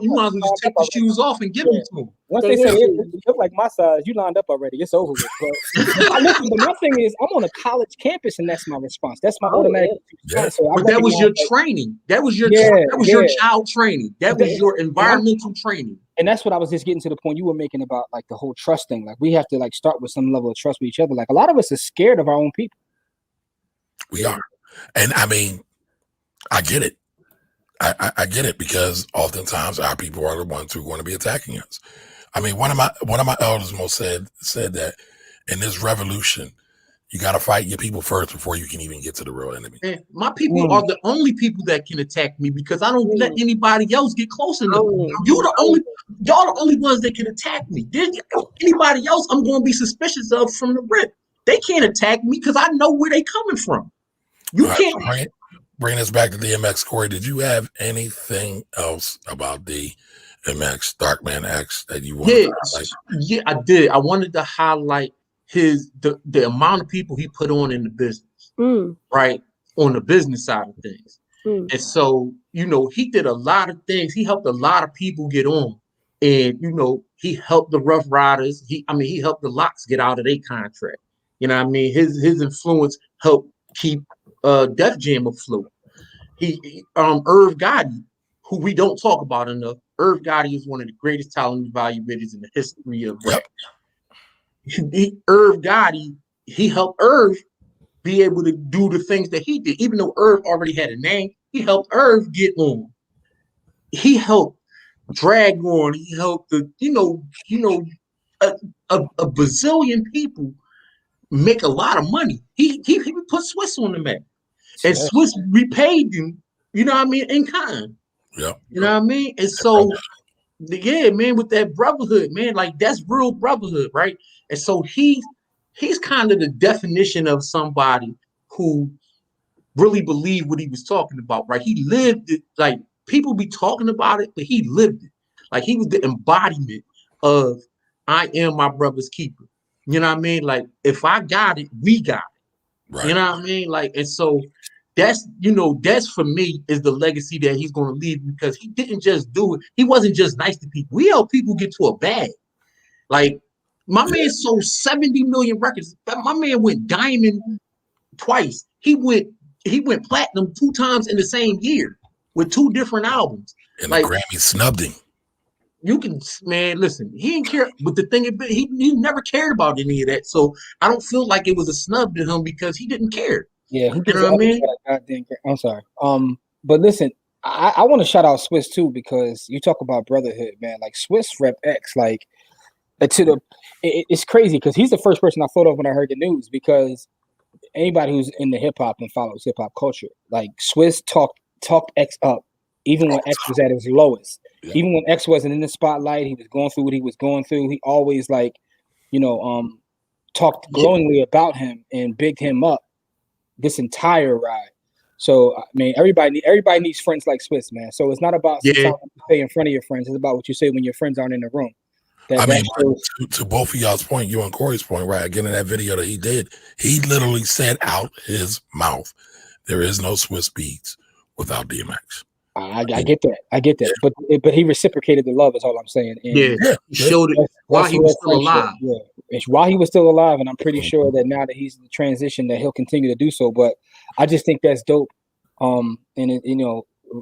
well just take the shoes off and give it to them. Once they say it look like my size, you lined up already. It's over with. But listen, but my thing is, I'm on a college campus, and that's my response. That's my automatic response. So but that was your training. That was your your child training. That was your environmental training. And that's what I was just getting to the point you were making about like the whole trust thing. Like we have to like start with some level of trust with each other. Like a lot of us are scared of our own people. We are, and I mean, I get it. I get it because oftentimes our people are the ones who are going to be attacking us. I mean, one of my elders most said that in this revolution, you got to fight your people first before you can even get to the real enemy. And my people are the only people that can attack me because I don't let anybody else get close enough. Y'all the only ones that can attack me. Anybody else, I'm going to be suspicious of from the rip. They can't attack me because I know where they coming from. You can't. Bring us back to DMX. Corey, did you have anything else about DMX, Darkman X, that you wanted to highlight? Yeah, I did. I wanted to highlight the amount of people he put on in the business, right? On the business side of things. And so, he did a lot of things. He helped a lot of people get on. And, he helped the Rough Riders. He helped the Locks get out of their contract. You know what I mean? His influence helped keep Def Jam afloat. Irv Gotti, who we don't talk about enough. Irv Gotti is one of the greatest talent evaluators in the history of rap. Irv Gotti, he helped Irv be able to do the things that he did. Even though Irv already had a name, he helped Irv get on. He helped drag on. He helped a bazillion people make a lot of money. He put Swiss on the map. And Swiss repaid him, in kind. Yeah. You know what I mean? And so, man, with that brotherhood, man, like that's real brotherhood, right? And so he's kind of the definition of somebody who really believed what he was talking about, right? He lived it. Like people be talking about it, but he lived it. Like he was the embodiment of I am my brother's keeper. You know what I mean? Like if I got it, we got it. Right. You know what I mean? Like, and so that's for me is the legacy that he's going to leave because he didn't just do it. He wasn't just nice to people. We help people get to a bag. Like my man sold 70 million records. My man went diamond twice. He went platinum 2 times in the same year with 2 different albums. And like, the Grammy snubbed him. You can, man, listen, he didn't care. But the thing is, he never cared about any of that. So I don't feel like it was a snub to him because he didn't care. Yeah, you know what I mean? I'm sorry. But listen, I want to shout out Swiss too because you talk about brotherhood, man. Like Swiss Rep X, like it's crazy because he's the first person I thought of when I heard the news because anybody who's in the hip hop and follows hip hop culture, like Swiss talked X up even when X was at his lowest. Yeah. Even when X wasn't in the spotlight, he was going through what he was going through. He always talked glowingly about him and bigged him up this entire ride. So I mean, everybody needs friends like Swiss, man. So it's not about what you say in front of your friends. It's about what you say when your friends aren't in the room. To both of y'all's point, you and Corey's point, right? Again, in that video that he did, he literally said out his mouth, "There is no Swiss Beats without DMX." I get that. But he reciprocated the love is all I'm saying. And he showed it while he was still alive. Yeah, it's while he was still alive, and I'm pretty sure that now that he's in the transition, that he'll continue to do so. But I just think that's dope.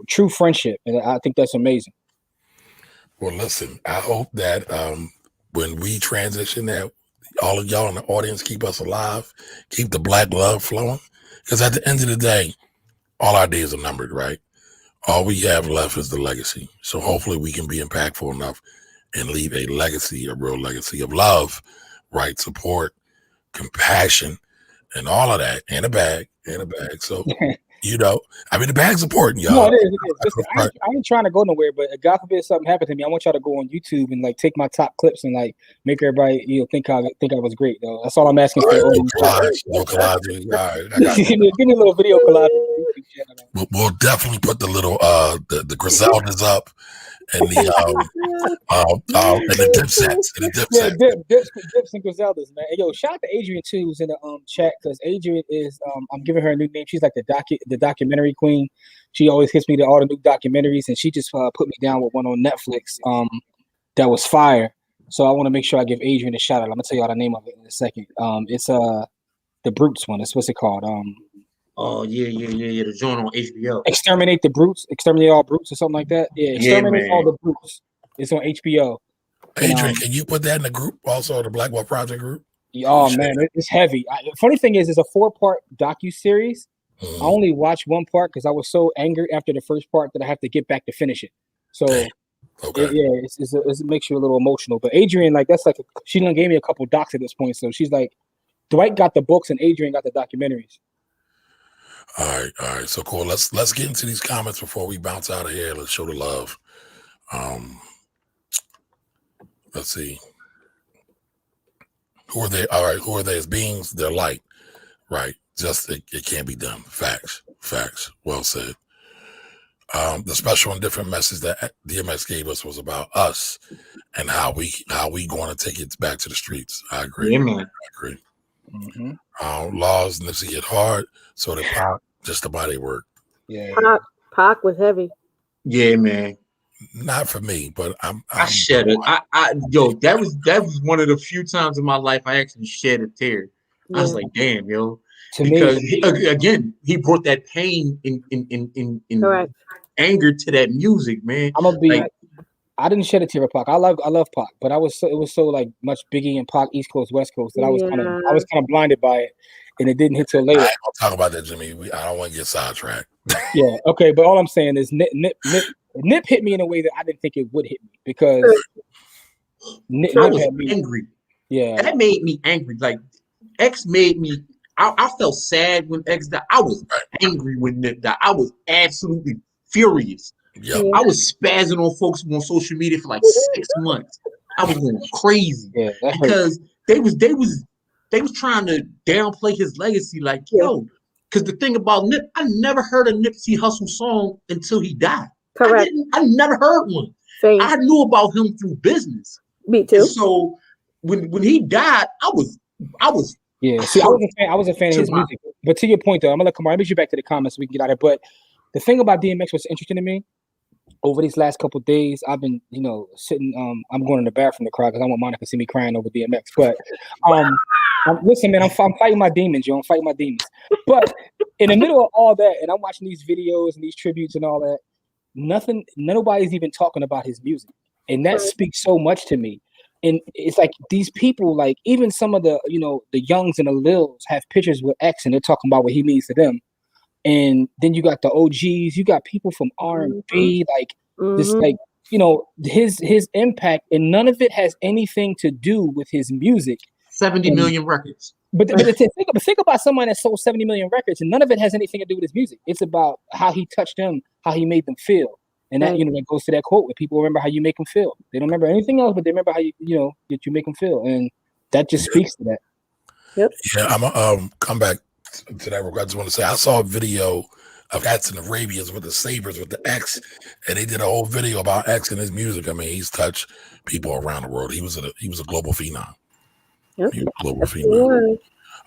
True friendship, and I think that's amazing. Well, listen, I hope that when we transition, that all of y'all in the audience keep us alive, keep the black love flowing. Because at the end of the day, all our days are numbered, right? All we have left is the legacy. So hopefully we can be impactful enough and leave a legacy, a real legacy of love, right? Support, compassion, and all of that, and a bag. So, the bag's important, y'all. No, it is. Listen, I ain't trying to go nowhere, but God forbid something happened to me, I want y'all to go on YouTube and like take my top clips and like make everybody think I was great. Though that's all I'm asking for. No collage. All right, give me a little video collage. We'll definitely put the little the Griseldas up and the Dipsets. Dips and Griseldas, man. Hey, yo, shout out to Adrian too, who's in the chat, because Adrian is I'm giving her a new name. She's like the documentary queen. She always hits me to all the new documentaries, and she just put me down with one on Netflix that was fire. So I want to make sure I give Adrian a shout out. I'm gonna tell you all the name of it in a second. It's the Brutes one. That's what's it called? Oh yeah. The joint on HBO. Exterminate all brutes or something like that. Yeah, Exterminate all the brutes. It's on HBO. Adrian, can you put that in the group also, the Black Wall Project group? Oh man, it's heavy. Funny thing is, it's a 4-part docu-series. I only watched one part because I was so angry after the first part that I have to get back to finish it. So it makes you a little emotional. But Adrian, she done gave me a couple docs at this point. So she's like, Dwight got the books and Adrian got the documentaries. All right. So cool. Let's get into these comments before we bounce out of here. Let's show the love. Let's see. Who are they? All right. Who are they as beings? They're light, right? Just it can't be done. Facts. Well said. The special and different message that DMX gave us was about us and how we going to take it back to the streets. I agree. Yeah, man. I agree. Laws Nipsey hit hard, so the Pac just the body work. Yeah, Pac was heavy. Yeah, man. Not for me, but I shed it. That was one of the few times in my life I actually shed a tear. I was like, damn, yo. Because he brought that pain in anger to that music, man. I'm gonna be. I didn't shed a tear of Pac. I love Pac, but it was so like much Biggie and Pac, East Coast, West Coast, that I was kind of blinded by it, and it didn't hit till later. I ain't gonna talk about that, Jimmy. I don't want to get sidetracked. Yeah, okay, but all I'm saying is Nip hit me in a way that I didn't think it would hit me, because Nip was angry. Yeah, that made me angry. Like X made me. I felt sad when X died. I was angry when Nip died. I was absolutely furious. Yep. I was spazzing on folks on social media for like 6 months. I was going crazy because they was trying to downplay his legacy. Like, yo, because the thing about Nip, I never heard a Nipsey Hussle song until he died. Correct. I never heard one. Same. I knew about him through business. Me too. And so when he died, I was. Yeah. See, I was a fan of his music. But to your point, though, I'm gonna let Kamar. Let me get you back to the comments so we can get out of it. But the thing about DMX was interesting to me. Over these last couple of days, I've been, sitting. I'm going in the bathroom to cry because I want Monica to see me crying over DMX. But listen, man, I'm fighting my demons, yo. I'm fighting my demons. But in the middle of all that, and I'm watching these videos and these tributes and all that, nobody's even talking about his music, and that speaks so much to me. And it's like these people, like even some of the, the Youngs and the Lils have pictures with X, and they're talking about what he means to them. And then you got the OGs, you got people from R&B, like this, like, his impact, and none of it has anything to do with his music. 70 million records. But think about someone that sold 70 million records, and none of it has anything to do with his music. It's about how he touched them, how he made them feel. And that, that goes to that quote where people remember how you make them feel. They don't remember anything else, but they remember how that you make them feel. And that just speaks to that. Yep. Yeah, I'm gonna come back to that. I just want to say I saw a video of Cats and Arabians with the Sabres with the X, and they did a whole video about X and his music. I mean, he's touched people around the world. He was a global phenom. Yep. He was a global phenom.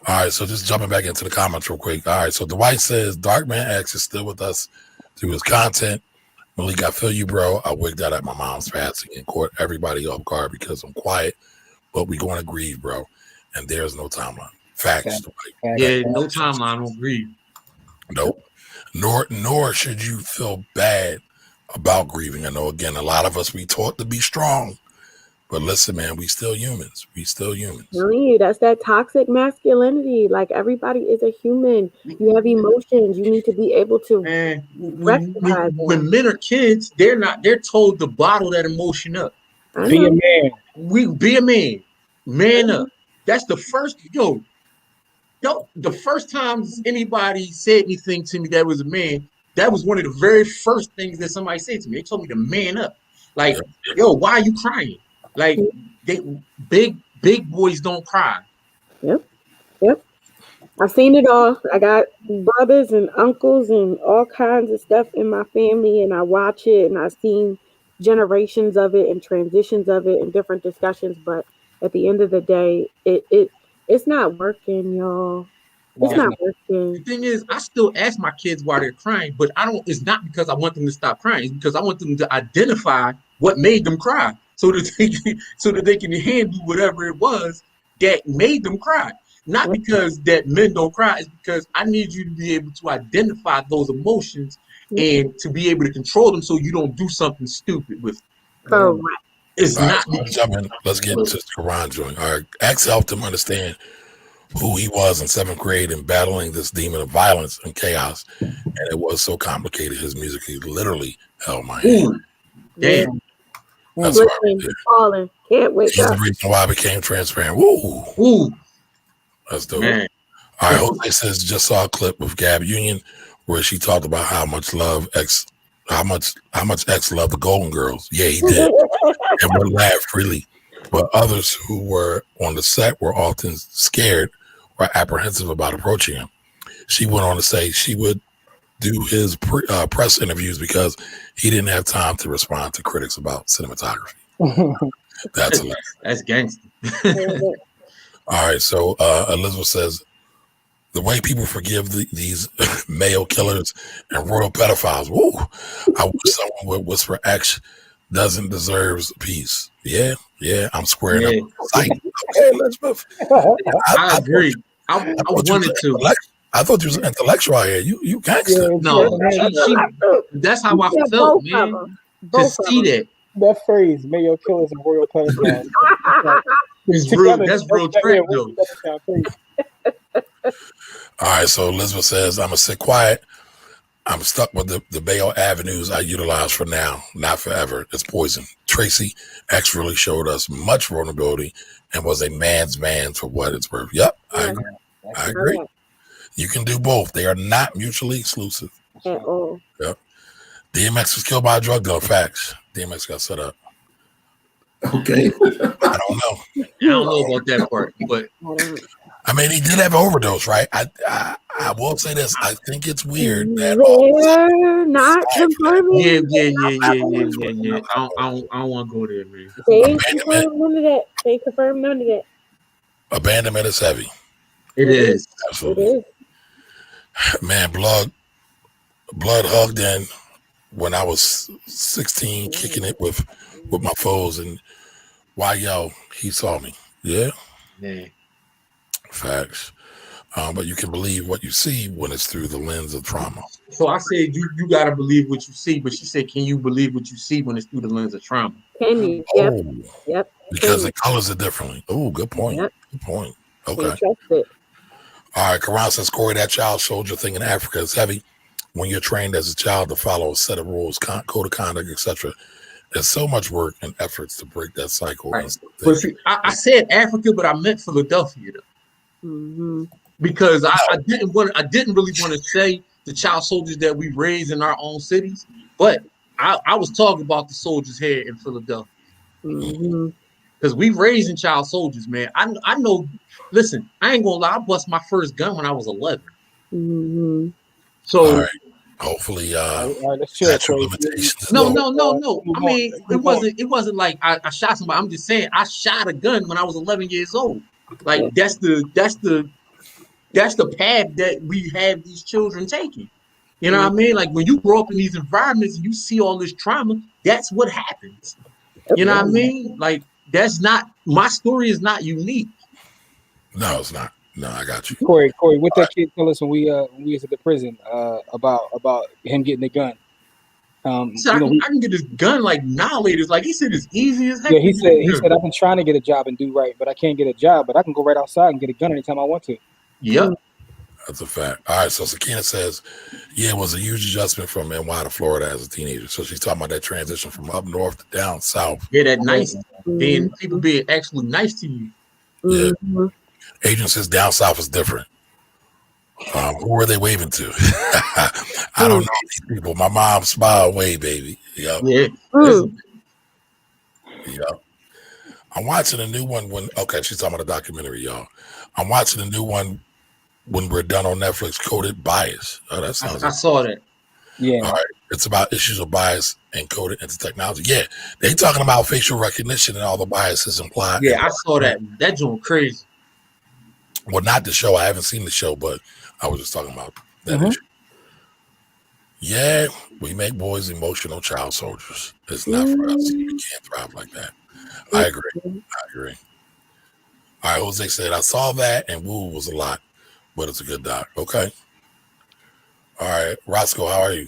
All right, so just jumping back into the comments real quick. All right, so Dwight says Darkman X is still with us through his content. Malik, I feel you, bro. I wigged out at my mom's passing and caught everybody off guard because I'm quiet, but we're going to grieve, bro. And there's no timeline. Facts. Yeah, no timeline, no grieve. Nope. Nor should you feel bad about grieving. I know, again, a lot of us, we taught to be strong, But listen, man, we still humans. We still humans. Telling you, that's that toxic masculinity. Like everybody is a human. You have emotions. You need to be able to rectify them. When men are kids, they're told to bottle that emotion up. Be a man. Be a man. Man up. That's the first the first time anybody said anything to me that was a man, that was one of the very first things that somebody said to me. They told me to man up. Like, yo, why are you crying? Like, big boys don't cry. Yep. I've seen it all. I got brothers and uncles and all kinds of stuff in my family, and I watch it, and I've seen generations of it and transitions of it and different discussions. But at the end of the day, it's not working, y'all. It's not working. The thing is, I still ask my kids why they're crying, but it's not because I want them to stop crying. It's because I want them to identify what made them cry so that they can handle whatever it was that made them cry. Not because that men don't cry, it's because I need you to be able to identify those emotions and to be able to control them so you don't do something stupid with them. Correct. It's All not. right, let's get into the Quran joint. All right, X helped him understand who he was in 7th grade and battling this demon of violence and chaos. And it was so complicated. His music, he literally held my hand. Damn. That's right. Falling. Can't wake He's up. the reason why I became transparent. Woo. That's dope. Man. All right, Jose says just saw a clip of Gab Union where she talked about how much X loved the Golden Girls. Yeah, he did. And would laugh freely. But others who were on the set were often scared or apprehensive about approaching him. She went on to say she would do his press interviews because he didn't have time to respond to critics about cinematography. That's gangster. All right, so Elizabeth says, the way people forgive these male killers and royal pedophiles, woo, I wish someone would whisper X doesn't deserve peace. Yeah, I'm squaring up. Okay, Elizabeth. I agree. I wanted to. I thought you was intellectual here. You gangster. No, that's how I felt, man. To see that phrase, male killers and royal pedophiles. It's real. That's real trap, though. All right, so Elizabeth says, I'm going to sit quiet. I'm stuck with the Bayo avenues I utilize for now, not forever. It's poison. Tracy X really showed us much vulnerability and was a man's man for what it's worth. Yep, I agree. You can do both. They are not mutually exclusive. At all. Yep. DMX was killed by a drug dealer. Facts. DMX got set up. Okay. I don't know. I don't know about that part, but I mean, he did have an overdose, right? I will say this. I think it's weird that they're not confirming. Yeah. I don't want to go there, man. They ain't confirmed none of that. They ain't confirmed none of that. Abandonment is heavy. It is. Absolutely. It is. Man, blood hugged in when I was 16, kicking it with my foes, and YO, he saw me. Yeah. Facts. But you can believe what you see when it's through the lens of trauma. So I said you got to believe what you see, but she said, can you believe what you see when it's through the lens of trauma? Can you? Yep. Because it colors it differently. Oh, good point. Yep. Good point. Okay. Trust it. All right, Karan says, Corey, that child soldier thing in Africa is heavy. When you're trained as a child to follow a set of rules, code of conduct, etc., there's so much work and efforts to break that cycle. Right. But see, I said Africa, but I meant Philadelphia, though. Mm-hmm. Because I didn't really want to say the child soldiers that we raise in our own cities, but I was talking about the soldiers here in Philadelphia. Mm-hmm. Because we raising child soldiers, man. I know. Listen, I ain't gonna lie. I bust my first gun when I was 11. Mm-hmm. So right. Hopefully, let's chill. No. I mean, it wasn't like I shot somebody. I'm just saying I shot a gun when I was 11 years old. Like that's the path that we have these children taking. You know what I mean? Like when you grow up in these environments and you see all this trauma, that's what happens. You know what I mean? Like that's not my story is not unique. No, it's not. No, I got you. Corey, what that kid told us when we was at the prison about him getting the gun. He said, I can get this gun like annihilators. Like he said, it's easy as heck. Yeah, he said I've been trying to get a job and do right, but I can't get a job. But I can go right outside and get a gun anytime I want to. Yep. That's a fact. All right, so Sakina says, yeah, it was a huge adjustment from NY to Florida as a teenager. So she's talking about that transition from up north to down south. Yeah, that nice people being actually nice to you. Yeah. Adrian says down south is different. Who are they waving to? I don't know these people. My mom smiled way, baby. Yep. Yeah. Yep. I'm watching a new one she's talking about a documentary, y'all. I'm watching a new one when we're done on Netflix, Coded Bias. Oh, that sounds I saw that. Yeah. All right. It's about issues of bias encoded into technology. Yeah. They talking about facial recognition and all the biases implied. Yeah, I saw that. That joint crazy. Well, not the show. I haven't seen the show, but I was just talking about that issue. Yeah, we make boys emotional child soldiers. It's not for us. We can't thrive like that. I agree. All right, Jose said, I saw that and woo was a lot, but it's a good doc. Okay. All right, Roscoe, how are you?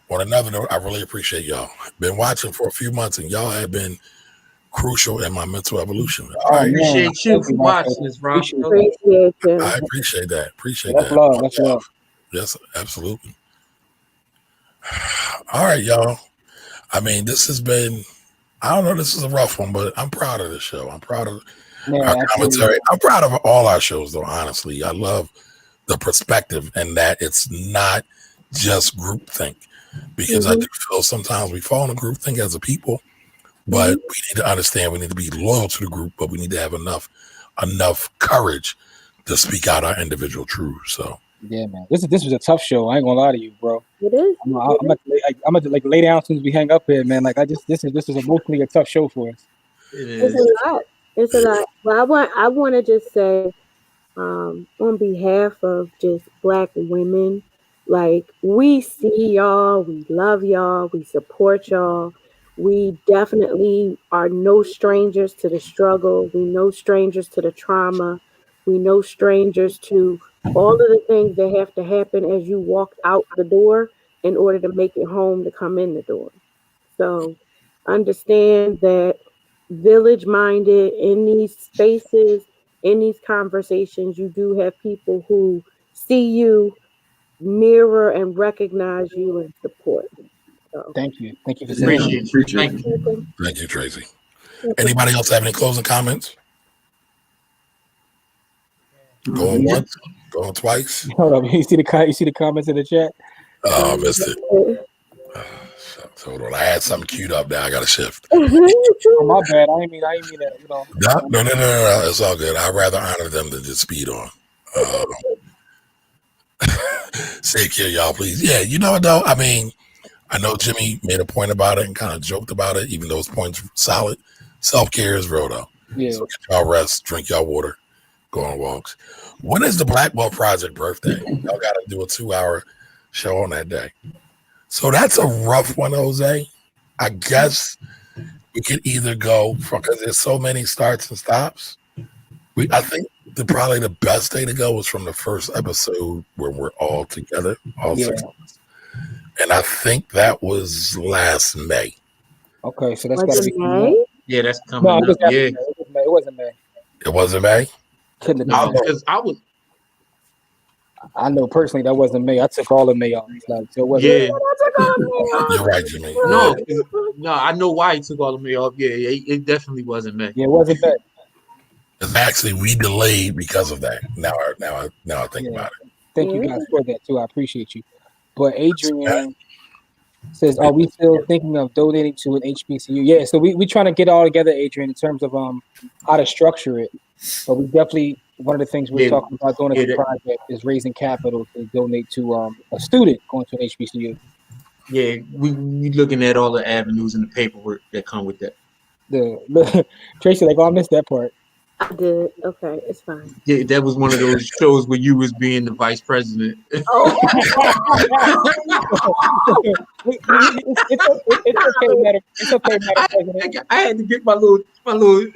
On another note, I really appreciate y'all. Been watching for a few months and y'all have been crucial in my mental evolution. All right. Appreciate you for watching this, Roscoe. I appreciate that. Appreciate that. That's love. Yes, absolutely. All right, y'all. I mean, this has been, I don't know, this is a rough one, but I'm proud of this show. I'm proud of our commentary. I'm proud of all our shows, though, honestly. I love the perspective and that it's not just groupthink, because I do feel sometimes we fall in a groupthink as a people, but we need to understand we need to be loyal to the group, but we need to have enough courage to speak out our individual truths. So yeah, man, this was a tough show. I ain't gonna lie to you, bro. It is. I'm gonna like lay down as soon as we hang up here, man. Like this is emotionally a tough show for us. It's a lot. It's a lot. Well, I want to just say, on behalf of just Black women, like, we see y'all, we love y'all, we support y'all. We definitely are no strangers to the struggle. We no strangers to the trauma. We no strangers to all of the things that have to happen as you walk out the door in order to make it home to come in the door. So understand that village-minded in these spaces, in these conversations, you do have people who see you, mirror and recognize you and support. So, thank you for Appreciate that. Thank you, Tracy. Anybody else have any closing comments? Going once, going twice. Hold up, you see the comments in the chat? Oh, missed it. Hold on, I had something queued up now. I got to shift. Oh, my bad. I didn't mean that. You know. No. It's all good. I'd rather honor them than just speed on. Take care, y'all, please. Yeah, you know what though? I mean, I know Jimmy made a point about it and kind of joked about it, even though his point's solid. Self-care is real though. Yeah. So get y'all rest, drink y'all water, go on walks. When is the Blackwell Project birthday? Y'all got to do a 2-hour show on that day. So that's a rough one, Jose. I guess we could either go from, because there's so many starts and stops. I think probably the best day to go was from the first episode where we're all together, all 6 of us. And I think that was last May. Okay, so that's got to be May. Yeah, that's coming up. Yeah, it wasn't May. It wasn't May? Couldn't no, have been. because I know personally that wasn't May. I took all of May off. Like, so it wasn't. Yeah. You're right, Jimmy. No, I know why he took all of May off. Yeah, it definitely wasn't May. Yeah, it wasn't May. It's actually we delayed because of that. Now I think about it. Thank you guys for that too. I appreciate you. But Adrian says, "Are we still thinking of donating to an HBCU?" Yeah, so we trying to get all together, Adrian, in terms of how to structure it. But we definitely, one of the things we're talking about doing as a project is raising capital to donate to a student going to an HBCU. Yeah, we looking at all the avenues and the paperwork that come with that. Tracy, like, oh, I missed that part. I did. Okay, it's fine. Yeah, that was one of those shows where you was being the vice president. Oh, It's okay, Madam. It's okay, Madam President. I had to get my little. No,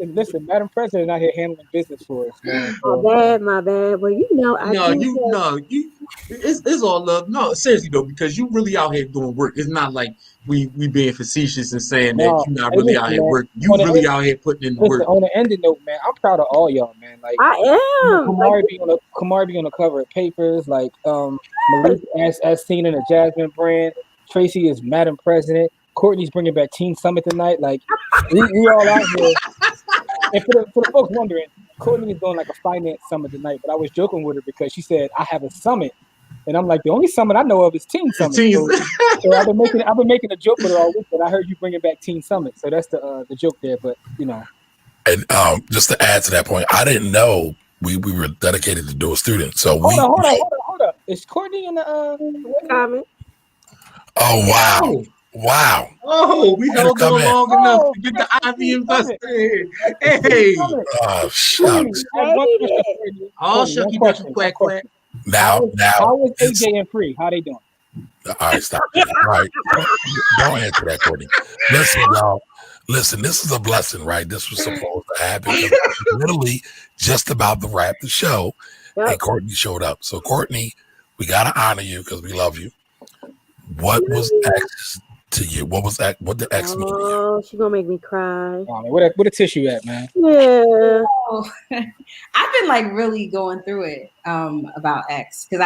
listen, Madam President out here handling business for us, man. my bad. Well, you know, It's all love. No, seriously though, because you really out here doing work. It's not like we being facetious and saying that you're not really out here working. You really out here putting in the work. On the ending note, man, I'm proud of all y'all, man. Like I am. Kamari be on the cover of papers. Like Malik as seen in the Jasmine brand. Tracy is Madam President. Courtney's bringing back Teen Summit tonight. Like we all out here. And for the folks wondering, Courtney is doing like a finance summit tonight. But I was joking with her because she said I have a summit, and I'm like, the only summit I know of is Teen Summit. So I've been making a joke with her all week. But I heard you bringing back Teen Summit, so that's the joke there. But you know, and just to add to that point, I didn't know we were dedicated to dual students. So hold up. Is Courtney in the comment? Oh wow! Oh, we held on long enough to get the Ivy invested. Hey! Oh shucks! Oh shucks! You got some quack. Now, how is AJ and Free? How they doing? All right, stop. All right, don't answer that, Courtney. Listen, y'all. Listen, this is a blessing, right? This was supposed to happen. Literally just about to wrap the show, and Courtney showed up. So, Courtney, we gotta honor you because we love you. What was X to you? What did X mean to you? Oh, she gonna make me cry. Oh, man, where the tissue at, man? Yeah. Oh, I've been like really going through it about X because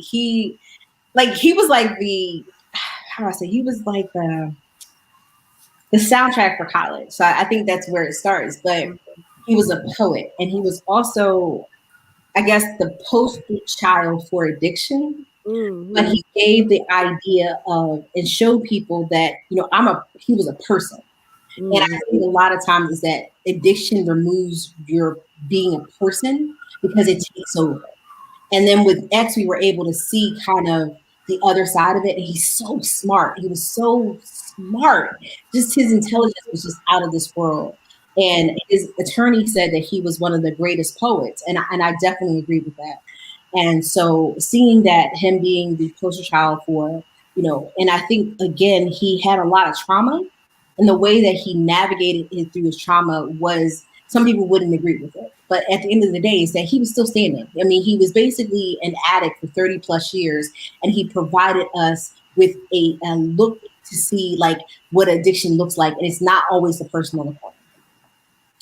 he was like the he was like the soundtrack for college. So I think that's where it starts. But he was a poet, and he was also, I guess, the poster child for addiction. Mm-hmm. But he gave the idea of and showed people that, you know, he was a person. Mm-hmm. And I think a lot of times is that addiction removes your being a person because it takes over. And then with X, we were able to see kind of the other side of it. And he's so smart. He was so smart. Just his intelligence was just out of this world. And his attorney said that he was one of the greatest poets. And I definitely agree with that. And so seeing that him being the poster child for, you know, and I think, again, he had a lot of trauma, and the way that he navigated it through his trauma was, some people wouldn't agree with it. But at the end of the day, is that he was still standing. I mean, he was basically an addict for 30 plus years, and he provided us with a look to see like what addiction looks like. And it's not always the person on the corner.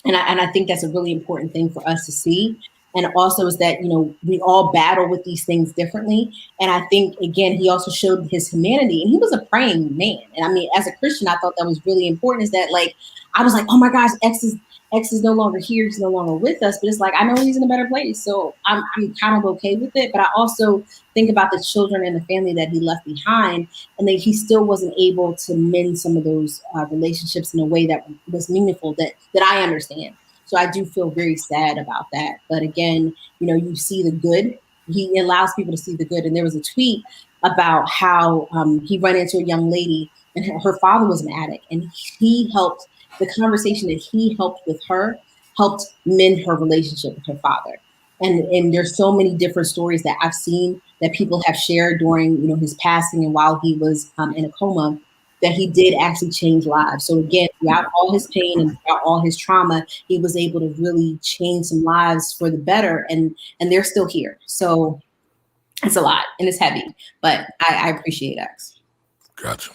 And I think that's a really important thing for us to see. And also is that, you know, we all battle with these things differently. And I think, again, he also showed his humanity, and he was a praying man. And I mean, as a Christian, I thought that was really important, is that like, I was like, oh my gosh, X is no longer here. He's no longer with us. But it's like, I know he's in a better place. So I'm kind of okay with it. But I also think about the children and the family that he left behind, and that he still wasn't able to mend some of those relationships in a way that was meaningful, that I understand. So I do feel very sad about that. But again, you know, you see the good. He allows people to see the good. And there was a tweet about how he ran into a young lady, and her father was an addict, and he helped, the conversation that he helped with her helped mend her relationship with her father. And there's so many different stories that I've seen that people have shared during, you know, his passing and while he was in a coma, that he did actually change lives. So again, throughout all his pain and throughout all his trauma, he was able to really change some lives for the better, and they're still here. So it's a lot and it's heavy, but I appreciate X. Gotcha.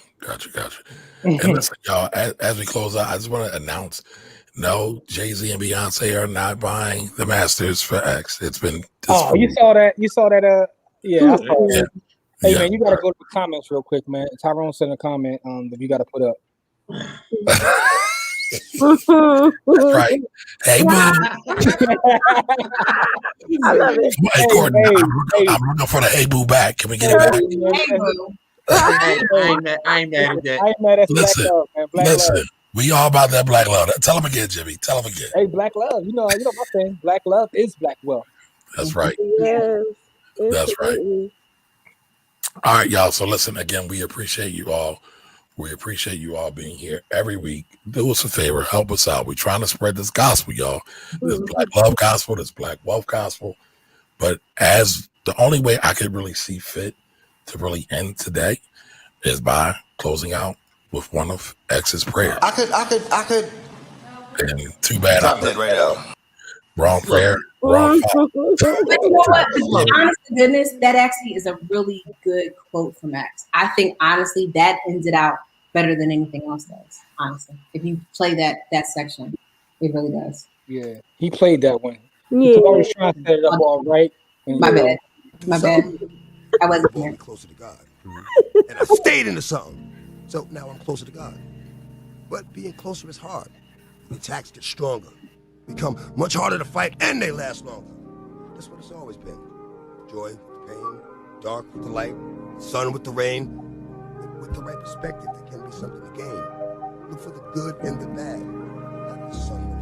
And listen, y'all, as we close out, I just want to announce, no, Jay-Z and Beyonce are not buying the masters for X. It's been. You saw that? Yeah. I saw that. Hey, man, you got to go to the comments real quick, man. Tyrone sent a comment that you got to put up. That's right. Hey, boo. I love it. Hey, Courtney, I'm looking for the hey, boo back. Can we get it back? Hey, boo. I ain't mad at that. I ain't mad at Listen, Black Love, man. Black listen. Love. We all about that black love. Tell them again, Jimmy. Tell them again. Hey, Black Love. You know my thing. Black love is black wealth. That's right. Yes. That's right. All right, y'all. So listen, again, we appreciate you all We appreciate you all being here every week. Do us a favor, help us out. We're trying to spread this gospel, y'all. This Black love gospel, this Black wealth gospel. But as the only way I could really see fit to really end today is by closing out with one of X's prayers. I could. And too bad Stop that right now. Wrong prayer, wrong But you know what? Honest to goodness, that actually is a really good quote from X. I think honestly that ends it out better than anything else does. Honestly, if you play that section, it really does. Yeah, he played that one. Yeah. He was trying to set it up all right. My bad. I wasn't brought here. me closer to God, and I stayed into something. So now I'm closer to God. But being closer is hard. The attacks get stronger, become much harder to fight, and they last longer. That's what it's always been. Joy with pain, dark with the light, sun with the rain. With the right perspective, there can be something to gain. Look for the good and the bad, not the sun.